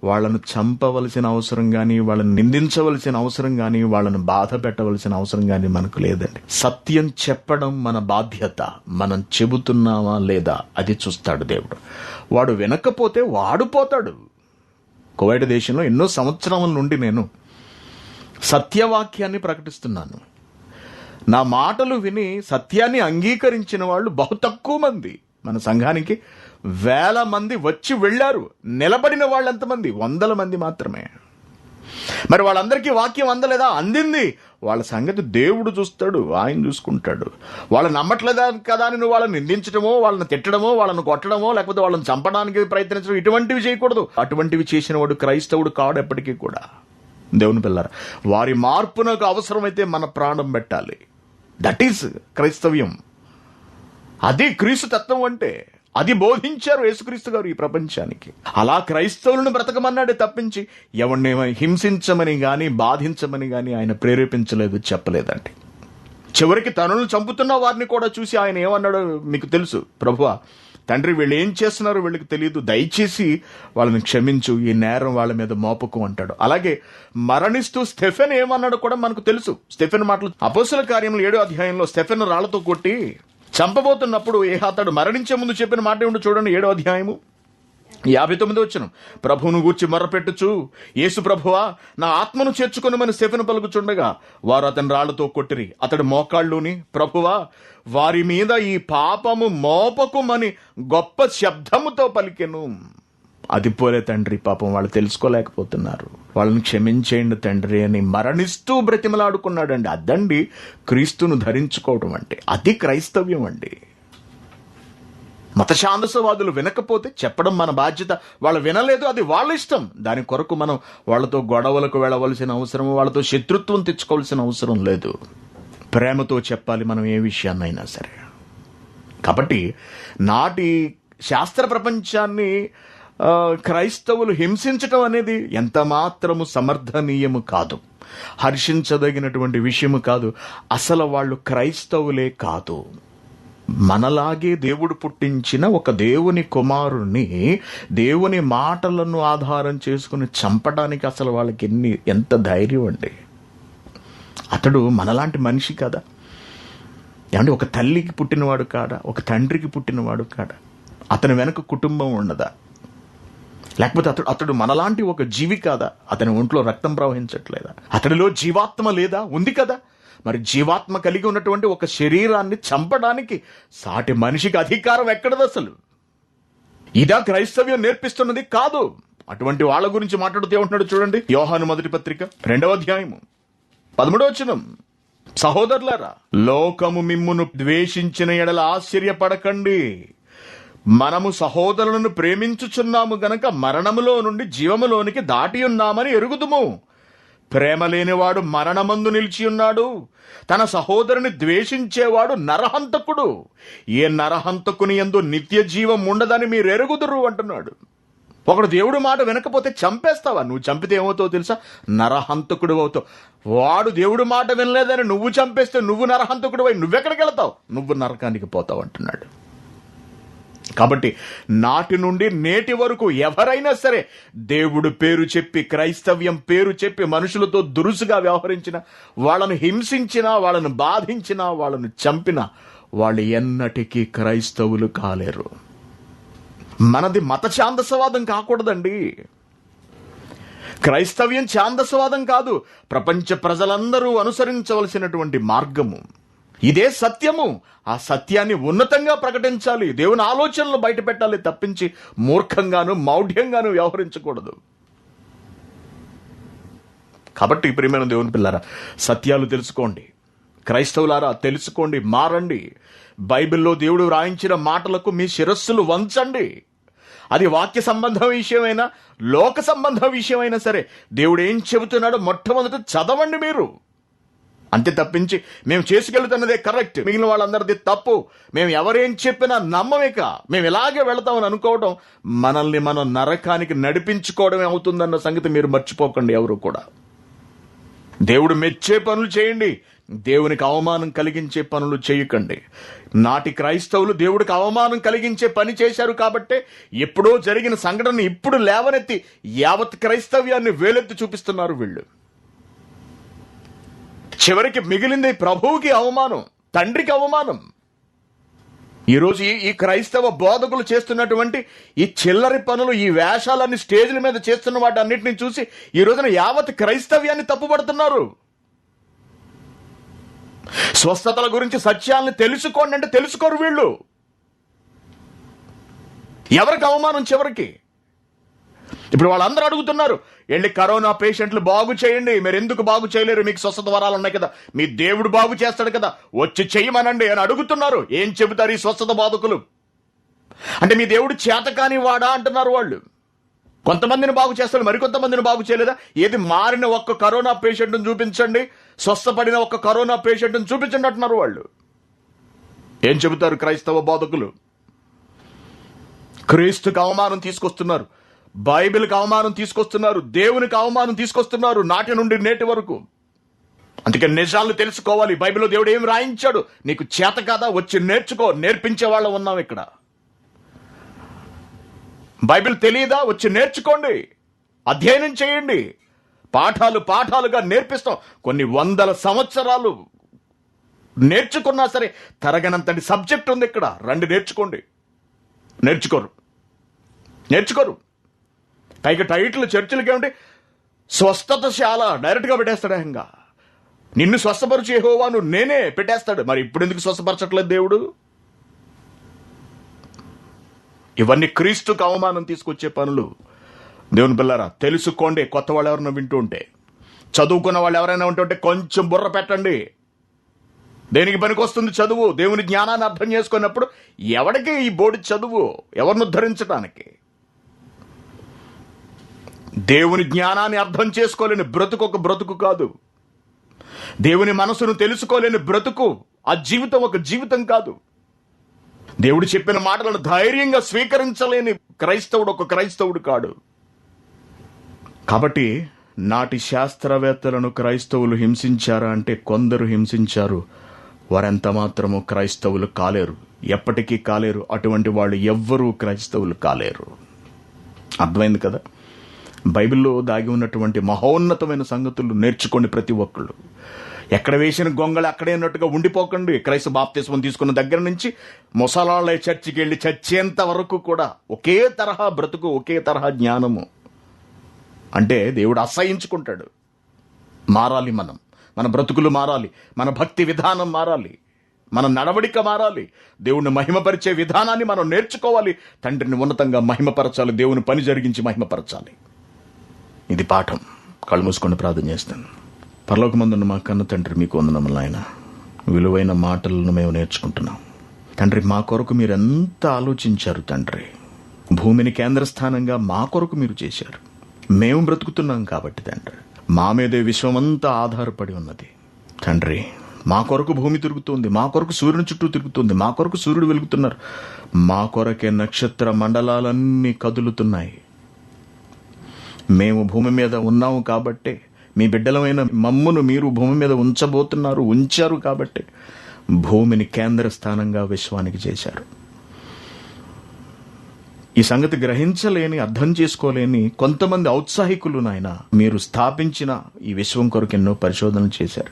వాళ్ళను చంపవలసిన అవసరం కానీ, వాళ్ళని నిందించవలసిన అవసరం కానీ, వాళ్ళను బాధ పెట్టవలసిన అవసరం కానీ మనకు లేదండి. సత్యం చెప్పడం మన బాధ్యత. మనం చెబుతున్నామా లేదా అది చూస్తాడు దేవుడు. వాడు వినకపోతే వాడు పోతాడు. కువైట్ దేశంలో ఎన్నో సంవత్సరాల నుండి నేను సత్యవాక్యాన్ని ప్రకటిస్తున్నాను. నా మాటలు విని సత్యాన్ని అంగీకరించిన వాళ్ళు బహు తక్కువ మంది. మన సంఘానికి 1000 మంది వచ్చి వెళ్ళారు. నిలబడిన వాళ్ళు ఎంతమంది? 100 మంది మాత్రమే. మరి వాళ్ళందరికీ వాక్యం అందలేదా? అందింది. వాళ్ళ సంగతి దేవుడు చూస్తాడు, ఆయన చూసుకుంటాడు. వాళ్ళు నమ్మట్లేదా కదా అని నువ్వు వాళ్ళని నిందించడమో, వాళ్ళని తిట్టడమో, వాళ్ళని కొట్టడమో, లేకపోతే వాళ్ళని చంపడానికి ప్రయత్నించడం, ఇటువంటివి చేయకూడదు. అటువంటివి చేసిన వాడు క్రైస్తవుడు కాడు ఎప్పటికీ కూడా. దేవుని పిల్లరా, వారి మార్పునకు అవసరమైతే మన ప్రాణం పెట్టాలి. దట్ ఈస్ క్రైస్తవ్యం. అది క్రీస్తు తత్వం అంటే. అది బోధించారు యేసుక్రీస్తు గారు ఈ ప్రపంచానికి. అలా క్రైస్తవులను బ్రతకమన్నాడే తప్పించి ఎవరినేమో హింసించమని గాని బాధించమని గాని ఆయన ప్రేరేపించలేదు, చెప్పలేదండి. చివరికి తనను చంపుతున్న వారిని కూడా చూసి ఆయన ఏమన్నాడో మీకు తెలుసు. ప్రభువా, తండ్రి, వీళ్ళు ఏం చేస్తున్నారో వీళ్ళకి తెలియదు, దయచేసి వాళ్ళని క్షమించు, ఈ నేరం వాళ్ళ మీద మోపకు అంటాడు. అలాగే మరణిస్తూ స్టెఫెన్ ఏమన్నాడో కూడా మనకు తెలుసు. స్టెఫెన్ మాటలు అపోస్తల కార్యములు 7వ అధ్యాయంలో స్టెఫెన్ రాళ్లతో కొట్టి చంపబోతున్నప్పుడు అతడు మరణించే ముందు చెప్పిన మాట ఏమిటో చూడండి. 7వ అధ్యాయము 59వ వచనం. ప్రభువును గూర్చి మొర్రపెట్టుచు, యేసు ప్రభువా, నా ఆత్మను చేర్చుకొనుమని స్టెఫెను పలుకుచుండగా వారు అతని రాళ్లతో కొట్టిరి. అతడు మోకాళ్ళుని, ప్రభువా, వారి మీద ఈ పాపము మోపకుమని గొప్ప శబ్దముతో పలికెను. అది పోలే తండ్రి, పాపం వాళ్ళు తెలుసుకోలేకపోతున్నారు, వాళ్ళని క్షమించేయండి తండ్రి అని మరణిస్తూ బ్రతిమలాడుకున్నాడండి. అదండి క్రీస్తును ధరించుకోవడం అంటే. అది క్రైస్తవ్యం అండి. మతఛాందసవాదులు వినకపోతే చెప్పడం మన బాధ్యత. వాళ్ళు వినలేదు, అది వాళ్ళ ఇష్టం. దాని కొరకు మనం వాళ్ళతో గొడవలకు వెళ్ళవలసిన అవసరం, వాళ్ళతో శత్రుత్వం తెచ్చుకోవాల్సిన అవసరం లేదు. ప్రేమతో చెప్పాలి మనం ఏ విషయాన్నైనా సరే. కాబట్టి నాటి శాస్త్ర ప్రపంచాన్ని క్రైస్తవులు హింసించటం అనేది ఎంత మాత్రము సమర్థనీయము కాదు, హర్షించదగినటువంటి విషయము కాదు. అసలు వాళ్ళు క్రైస్తవులే కాదు. మనలాగే దేవుడు పుట్టించిన ఒక దేవుని కుమారుణ్ణి దేవుని మాటలను ఆధారం చేసుకుని చంపడానికి అసలు వాళ్ళకి ఎంత ధైర్యం అండి. అతడు మనలాంటి మనిషి కదా ఏమంటే? ఒక తల్లికి పుట్టినవాడు కాడా? ఒక తండ్రికి పుట్టినవాడు కాడా? అతని వెనక కుటుంబం ఉండదా? లేకపోతే అతడు మనలాంటి ఒక జీవి కాదా? అతని ఒంట్లో రక్తం ప్రవహించట్లేదా? అతడిలో జీవాత్మ లేదా? ఉంది కదా. మరి జీవాత్మ కలిగి ఉన్నటువంటి ఒక శరీరాన్ని చంపడానికి సాటి మనిషికి అధికారం ఎక్కడది అసలు? ఇదా క్రైస్తవ్యం నేర్పిస్తున్నది? కాదు. అటువంటి వాళ్ళ గురించి మాట్లాడుతూ ఉంటున్నాడు చూడండి. యోహాను మొదటి పత్రిక 2వ అధ్యాయము 13వ వచనం. సహోదరులారా, లోకము మిమ్మును ద్వేషించిన ఎడల ఆశ్చర్యపడకండి. మనము సహోదరులను ప్రేమించుచున్నాము గనక మరణములో నుండి జీవములోనికి దాటి ఉన్నామని ఎరుగుదుము. ప్రేమ లేనివాడు మరణమందు నిలిచి ఉన్నాడు. తన సహోదరుని ద్వేషించేవాడు నరహంతకుడు. ఏ నరహంతకుని యందు నిత్య జీవం ఉండదని మీరు ఎరుగుదురు అంటున్నాడు. ఒకడు దేవుడు మాట వినకపోతే చంపేస్తావా? నువ్వు చంపితే ఏమవుతావు తెలుసా? నరహంతకుడు అవుతావు. వాడు దేవుడు మాట వినలేదని నువ్వు చంపేస్తే నువ్వు నరహంతకుడు అయి నువ్వెక్కడికి వెళతావు? నువ్వు నరకానికి పోతావు అంటున్నాడు. కాబట్టి నాటి నుండి నేటి వరకు ఎవరైనా సరే దేవుడు పేరు చెప్పి, క్రైస్తవ్యం పేరు చెప్పి మనుషులతో దురుసుగా వ్యవహరించిన, వాళ్ళను హింసించినా, వాళ్ళను బాధించినా, వాళ్ళను చంపినా వాళ్ళు ఎన్నటికీ క్రైస్తవులు కాలేరు. మనది మత ఛాందసవాదం కాకూడదండి. క్రైస్తవ్యం ఛాందసవాదం కాదు, ప్రపంచ ప్రజలందరూ అనుసరించవలసినటువంటి మార్గము. ఇదే సత్యము. ఆ సత్యాన్ని ఉన్నతంగా ప్రకటించాలి, దేవుని ఆలోచనలు బయట పెట్టాలి తప్పించి మూర్ఖంగాను మౌఢ్యంగాను వ్యవహరించకూడదు. కాబట్టి ప్రియమైన దేవుని పిల్లారా, సత్యాలు తెలుసుకోండి. క్రైస్తవులారా తెలుసుకోండి, మారండి. బైబిల్లో దేవుడు వ్రాయించిన మాటలకు మీ శిరస్సులు వంచండి. అది వాక్య సంబంధ విషయమైనా లోక సంబంధ విషయమైనా సరే దేవుడు ఏం చెబుతున్నాడో మొట్టమొదట చదవండి మీరు. అంతే తప్పించి మేము చేసుకెళ్తున్నదే కరెక్ట్, మిగిలిన వాళ్ళందరిది తప్పు, మేము ఎవరేం చెప్పినా నమ్మమిక, మేము ఇలాగే వెళతామని అనుకోవడం మనల్ని మనం నరకానికి నడిపించుకోవడమే అవుతుందన్న సంగతి మీరు మర్చిపోకండి ఎవరు కూడా. దేవుడు మెచ్చే పనులు చేయండి, దేవునికి అవమానం కలిగించే పనులు చేయకండి. నాటి క్రైస్తవులు దేవుడికి అవమానం కలిగించే పని చేశారు కాబట్టే ఎప్పుడో జరిగిన సంఘటన ఇప్పుడు లేవనెత్తి యావత్ క్రైస్తవ్యాన్ని వేలెత్తి చూపిస్తున్నారు వీళ్ళు. చివరికి మిగిలింది ప్రభువుకి అవమానం, తండ్రికి అవమానం. ఈరోజు ఈ క్రైస్తవ బోధకులు చేస్తున్నటువంటి ఈ చిల్లరి పనులు, ఈ వేషాలన్నీ స్టేజ్ల మీద చేస్తున్న వాటి అన్నిటిని చూసి ఈ రోజున యావత్ క్రైస్తవ్యాన్ని తప్పుపడుతున్నారు. స్వస్థతల గురించి సత్యాలను తెలుసుకోండి అంటే తెలుసుకోరు వీళ్ళు. ఎవరికి అవమానం చివరికి? ఇప్పుడు వాళ్ళందరూ అడుగుతున్నారు, వెళ్ళి కరోనా పేషెంట్లు బాగు చేయండి. మీరు ఎందుకు బాగు చేయలేరు? మీకు స్వస్థత వరాలు ఉన్నాయి కదా, మీ దేవుడు బాగు చేస్తాడు కదా, వచ్చి చెయ్యమనండి అని అడుగుతున్నారు. ఏం చెబుతారు ఈ స్వస్థత బాధకులు? అంటే మీ దేవుడు చేతకాని వాడా అంటున్నారు వాళ్ళు. కొంతమందిని బాగు చేస్తాడు, మరికొంతమందిని బాగు చేయలేదా? ఏది మారిన ఒక్క కరోనా పేషెంట్ను చూపించండి, స్వస్థపడిన ఒక్క కరోనా పేషెంట్ను చూపించండి అంటున్నారు వాళ్ళు. ఏం చెబుతారు క్రైస్తవ బోధకులు? క్రీస్తుకు అవమానం తీసుకొస్తున్నారు, బైబిల్కి అవమానం తీసుకొస్తున్నారు, దేవునికి అవమానం తీసుకొస్తున్నారు నాటి నుండి నేటి వరకు. అందుకే నిజాలు తెలుసుకోవాలి. బైబిల్లో దేవుడు ఏం రాయించాడు? నీకు చేత కాదా? వచ్చి నేర్చుకో. నేర్పించే వాళ్ళం ఉన్నాం ఇక్కడ. బైబిల్ తెలియదా? వచ్చి నేర్చుకోండి, అధ్యయనం చేయండి. పాఠాలుగా నేర్పిస్తాం. కొన్ని వందల సంవత్సరాలు నేర్చుకున్నా సరే తరగనంతటి సబ్జెక్ట్ ఉంది ఇక్కడ. రండి నేర్చుకోండి. నేర్చుకోరు. పైగా టైటిల్ చర్చిలకి ఏమిటి? స్వస్థతశాల డైరెక్ట్గా పెట్టేస్తాడు. ఇంకా నిన్ను స్వస్థపరిచే యెహోవాను నేనే పెట్టేస్తాడు. మరి ఇప్పుడు ఎందుకు స్వస్థపరచట్లేదు దేవుడు? ఇవన్నీ క్రీస్తుకు అవమానం తీసుకొచ్చే పనులు. దేవుని పిల్లరా, తెలుసుకోండి. కొత్త వాళ్ళు ఎవరైనా వింటూ ఉంటే, చదువుకున్న వాళ్ళు ఎవరైనా ఉంటుంటే కొంచెం బుర్ర పెట్టండి. దేనికి పనికొస్తుంది చదువు? దేవుని జ్ఞానాన్ని అర్థం చేసుకున్నప్పుడు ఎవరికి ఈ బోడి చదువు? ఎవరిని ఉద్ధరించడానికి? దేవుని జ్ఞానాన్ని అర్థం చేసుకోలేని బ్రతుకు ఒక బ్రతుకు కాదు. దేవుని మనసును తెలుసుకోలేని బ్రతుకు, ఆ జీవితం ఒక జీవితం కాదు. దేవుడు చెప్పిన మాటలను ధైర్యంగా స్వీకరించలేని క్రైస్తవుడు ఒక క్రైస్తవుడు కాడు. కాబట్టి నాటి శాస్త్రవేత్తలను క్రైస్తవులు హింసించారా అంటే కొందరు హింసించారు. వారెంత మాత్రము క్రైస్తవులు కాలేరు, ఎప్పటికీ కాలేరు. అటువంటి వాళ్ళు ఎవ్వరూ క్రైస్తవులు కాలేరు. అర్థమైంది కదా? బైబిల్లో దాగి ఉన్నటువంటి మహోన్నతమైన సంగతులు నేర్చుకోండి ప్రతి ఒక్కళ్ళు. ఎక్కడ వేసిన గొంగళి అక్కడే అన్నట్టుగా ఉండిపోకండి. క్రైస్తవ బాప్తిస్మం తీసుకున్న దగ్గర నుంచి ముసలాళ్ళ చర్చికి వెళ్ళి చచ్చేంత వరకు కూడా ఒకే తరహా బ్రతుకు, ఒకే తరహా జ్ఞానము. అంటే దేవుడు అసహించుకుంటాడు. మారాలి మనం. మన బ్రతుకులు మారాలి, మన భక్తి విధానం మారాలి, మన నడవడిక మారాలి, దేవుణ్ణి మహిమపరిచే విధానాన్ని మనం నేర్చుకోవాలి. తండ్రిని ఉన్నతంగా మహిమపరచాలి, దేవుని పని జరిగించి మహిమపరచాలి. ఇది పాఠం. కళ్ళు మూసుకొని ప్రార్థన చేస్తాను. పరలోకమందున్న మా కన్న తండ్రి, మీకు వందనములు నాయన. విలువైన మాటలను మేము నేర్చుకుంటున్నాం తండ్రి. మా కొరకు మీరు ఎంత ఆలోచించారు తండ్రి. భూమిని కేంద్రస్థానంగా మా కొరకు మీరు చేశారు. మేము బ్రతుకుతున్నాం కాబట్టి తండ్రి, మా మీదే విశ్వమంతా ఆధారపడి ఉన్నది తండ్రి. మా కొరకు భూమి తిరుగుతుంది, మా కొరకు సూర్యుని చుట్టూ తిరుగుతుంది, మా కొరకు సూర్యుడు వెలుగుతున్నారు, మా కొరకే నక్షత్ర మండలాలన్నీ కదులుతున్నాయి. మేము భూమి మీద ఉన్నాము కాబట్టే, మీ బిడ్డలమైన మమ్మును మీరు భూమి మీద ఉంచారు కాబట్టి భూమిని కేంద్ర స్థానంగా విశ్వానికి చేశారు. ఈ సంగతి గ్రహించలేని, అర్థం చేసుకోలేని కొంతమంది ఔత్సాహికులు నాయన మీరు స్థాపించిన ఈ విశ్వం కొరకు ఎన్నో పరిశోధనలు చేశారు.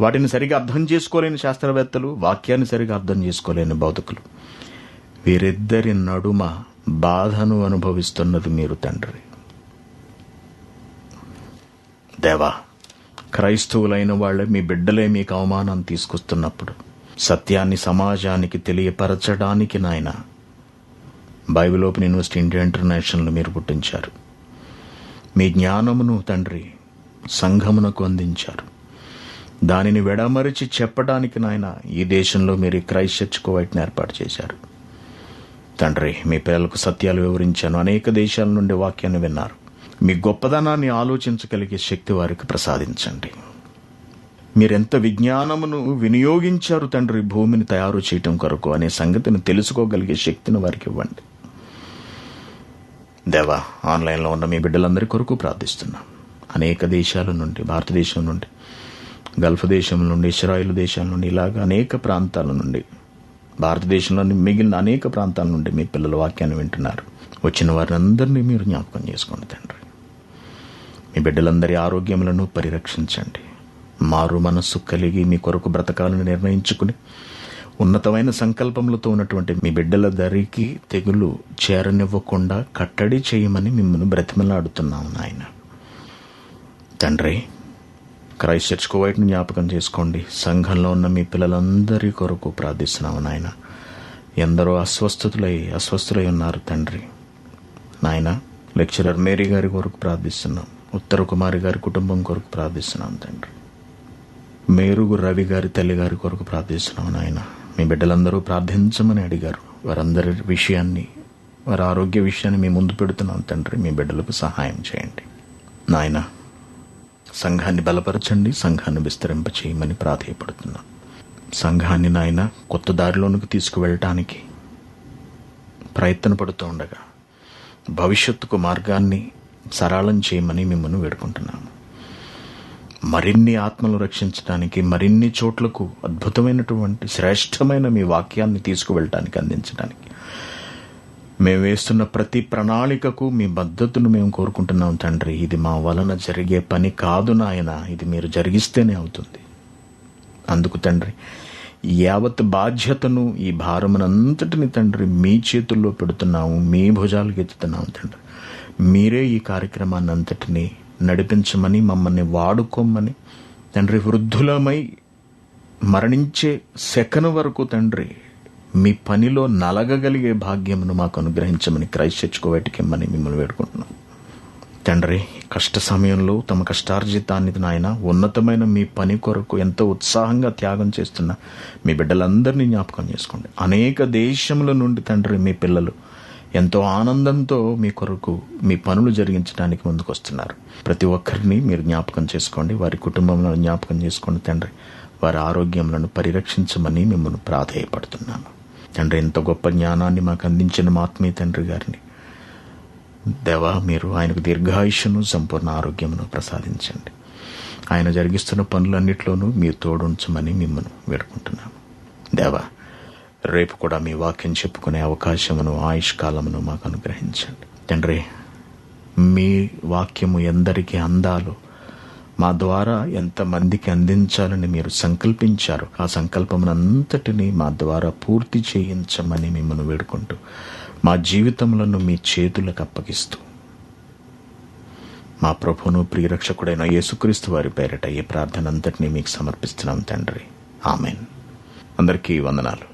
వాటిని సరిగా అర్థం చేసుకోలేని శాస్త్రవేత్తలు, వాక్యాన్ని సరిగా అర్థం చేసుకోలేని బౌద్ధకులు, వీరిద్దరి నడుమ బాధను అనుభవిస్తున్నది మీరు తండ్రి. దేవా, క్రైస్తవులైన వాళ్ళే, మీ బిడ్డలే మీకు అవమానం తీసుకొస్తున్నప్పుడు సత్యాన్ని సమాజానికి తెలియపరచడానికి నాయన Bible open university India international మీరు పుట్టించారు. మీ జ్ఞానమును తండ్రి సంఘమునకు అందించారు. దానిని విడమరిచి చెప్పడానికి నాయన ఈ దేశంలో మీరు క్రైస్ట్ చర్చ్ కువైట్ని ఏర్పాటు చేశారు తండ్రి. మీ పిల్లలకు సత్యాలు వివరించాను. అనేక దేశాల నుండి వాక్యాన్ని విన్నారు. మీ గొప్పదనాన్ని ఆలోచించగలిగే శక్తి వారికి ప్రసాదించండి. మీరెంత విజ్ఞానమును వినియోగించారు తండ్రి భూమిని తయారు చేయటం కొరకు అనే సంగతిని తెలుసుకోగలిగే శక్తిని వారికి ఇవ్వండి దేవా. ఆన్లైన్లో ఉన్న మీ బిడ్డలందరి కొరకు ప్రార్థిస్తున్నాం. అనేక దేశాల నుండి, భారతదేశం నుండి, గల్ఫ్ దేశం నుండి, ఇశ్రాయేల్ దేశాల నుండి, ఇలాగ అనేక ప్రాంతాల నుండి, భారతదేశంలోని మిగిలిన అనేక ప్రాంతాల నుండి మీ పిల్లల వాక్యాన్ని వింటున్నారు. వచ్చిన వారందరినీ మీరు జ్ఞాపకం చేసుకోండి తండ్రి. మీ బిడ్డలందరి ఆరోగ్యములను పరిరక్షించండి. మారు మనస్సు కలిగి మీ కొరకు బ్రతకాలను నిర్ణయించుకుని ఉన్నతమైన సంకల్పములతో ఉన్నటువంటి మీ బిడ్డల దరికి తెగులు చేరనివ్వకుండా కట్టడి చేయమని మిమ్మల్ని బ్రతిమలాడుతున్నాము నాయన. తండ్రి, క్రైస్ట్ చర్చ్ కువైట్ను జ్ఞాపకం చేసుకోండి. సంఘంలో ఉన్న మీ పిల్లలందరి కొరకు ప్రార్థిస్తున్నాము నాయన. ఎందరో అస్వస్థులై ఉన్నారు తండ్రి. నాయన, లెక్చరర్ మేరీ గారి కొరకు ప్రార్థిస్తున్నాం. ఉత్తర కుమారి గారి కుటుంబం కొరకు ప్రార్థిస్తున్నాం తండ్రి. మేరుగు రవి గారి తల్లి గారి కొరకు ప్రార్థిస్తున్నాం నాయన. మీ బిడ్డలందరూ ప్రార్థించమని అడిగారు. వారందరి విషయాన్ని, వారి ఆరోగ్య విషయాన్ని మీ ముందు పెడుతున్నాం తండ్రి. మీ బిడ్డలకు సహాయం చేయండి నాయన. సంఘాన్ని బలపరచండి, సంఘాన్ని విస్తరింప చేయమని ప్రాధేయపడుతున్నాం. సంఘాన్ని నాయన కొత్త దారిలోనికి తీసుకువెళ్ళటానికి ప్రయత్న పడుతూ ఉండగా భవిష్యత్తుకు మార్గాన్ని సరళం చేయమని మిమ్మల్ని వేడుకుంటున్నాము. మరిన్ని ఆత్మలు రక్షించడానికి, మరిన్ని చోట్లకు అద్భుతమైనటువంటి శ్రేష్టమైన మీ వాక్యాన్ని తీసుకువెళ్ళటానికి, అందించడానికి మేము వేస్తున్న ప్రతి ప్రణాళికకు మీ మద్దతును మేము కోరుకుంటున్నాం తండ్రి. ఇది మా వలన జరిగే పని కాదు నాయన, ఇది మీరు జరిగిస్తేనే అవుతుంది. అందుకు తండ్రి, యావత్ బాధ్యతను, ఈ భారమునంతటిని తండ్రి మీ చేతుల్లో పెడుతున్నాము, మీ భుజాలకు ఎత్తుతున్నాము తండ్రి. మీరే ఈ కార్యక్రమాన్ని అంతటినీ నడిపించమని, మమ్మల్ని వాడుకోమని తండ్రి. వృద్ధులమై మరణించే సెకను వరకు తండ్రి మీ పనిలో నలగగలిగే భాగ్యమును మాకు అనుగ్రహించమని క్రైస్ట్ చర్చ్ కువైట్కిమ్మని మిమ్మల్ని వేడుకుంటున్నాం తండ్రి. కష్ట సమయంలో తమ కష్టార్జితాన్ని నాయన ఉన్నతమైన మీ పని కొరకు ఎంతో ఉత్సాహంగా త్యాగం చేస్తున్న మీ బిడ్డలందరినీ జ్ఞాపకం చేసుకోండి. అనేక దేశముల నుండి తండ్రి మీ పిల్లలు ఎంతో ఆనందంతో మీ కొరకు మీ పనులు జరిగించడానికి ముందుకు వస్తున్నారు. ప్రతి ఒక్కరిని మీరు జ్ఞాపకం చేసుకోండి, వారి కుటుంబంలో జ్ఞాపకం చేసుకోండి తండ్రి. వారి ఆరోగ్యములను పరిరక్షించమని మిమ్మల్ని ప్రాధేయపడుతున్నాము తండ్రి. ఎంతో గొప్ప జ్ఞానాన్ని మాకు అందించిన మా ఆత్మీయ తండ్రి గారిని దేవా, మీరు ఆయనకు దీర్ఘాయుష్ను, సంపూర్ణ ఆరోగ్యమును ప్రసాదించండి. ఆయన జరిగిస్తున్న పనులన్నిటిలోనూ మీరు తోడుంచమని మిమ్మల్ని వేడుకుంటున్నాము దేవా. రేపు కూడా మీ వాక్యం చెప్పుకునే అవకాశమును, ఆయుష్కాలమును మాకు అనుగ్రహించండి తండ్రి. మీ వాక్యము ఎందరికీ అందాలో, మా ద్వారా ఎంతమందికి అందించాలని మీరు సంకల్పించారు, ఆ సంకల్పమునంతటినీ మా ద్వారా పూర్తి చేయించమని మిమ్మల్ని వేడుకుంటూ మా జీవితములను మీ చేతులకు అప్పగిస్తూ మా ప్రభువును ప్రియరక్షకుడైన యేసుక్రీస్తు వారి పేరిట ఈ ప్రార్థన అంతటినీ మీకు సమర్పిస్తున్నాం తండ్రి. ఆమెన్. అందరికీ వందనాలు.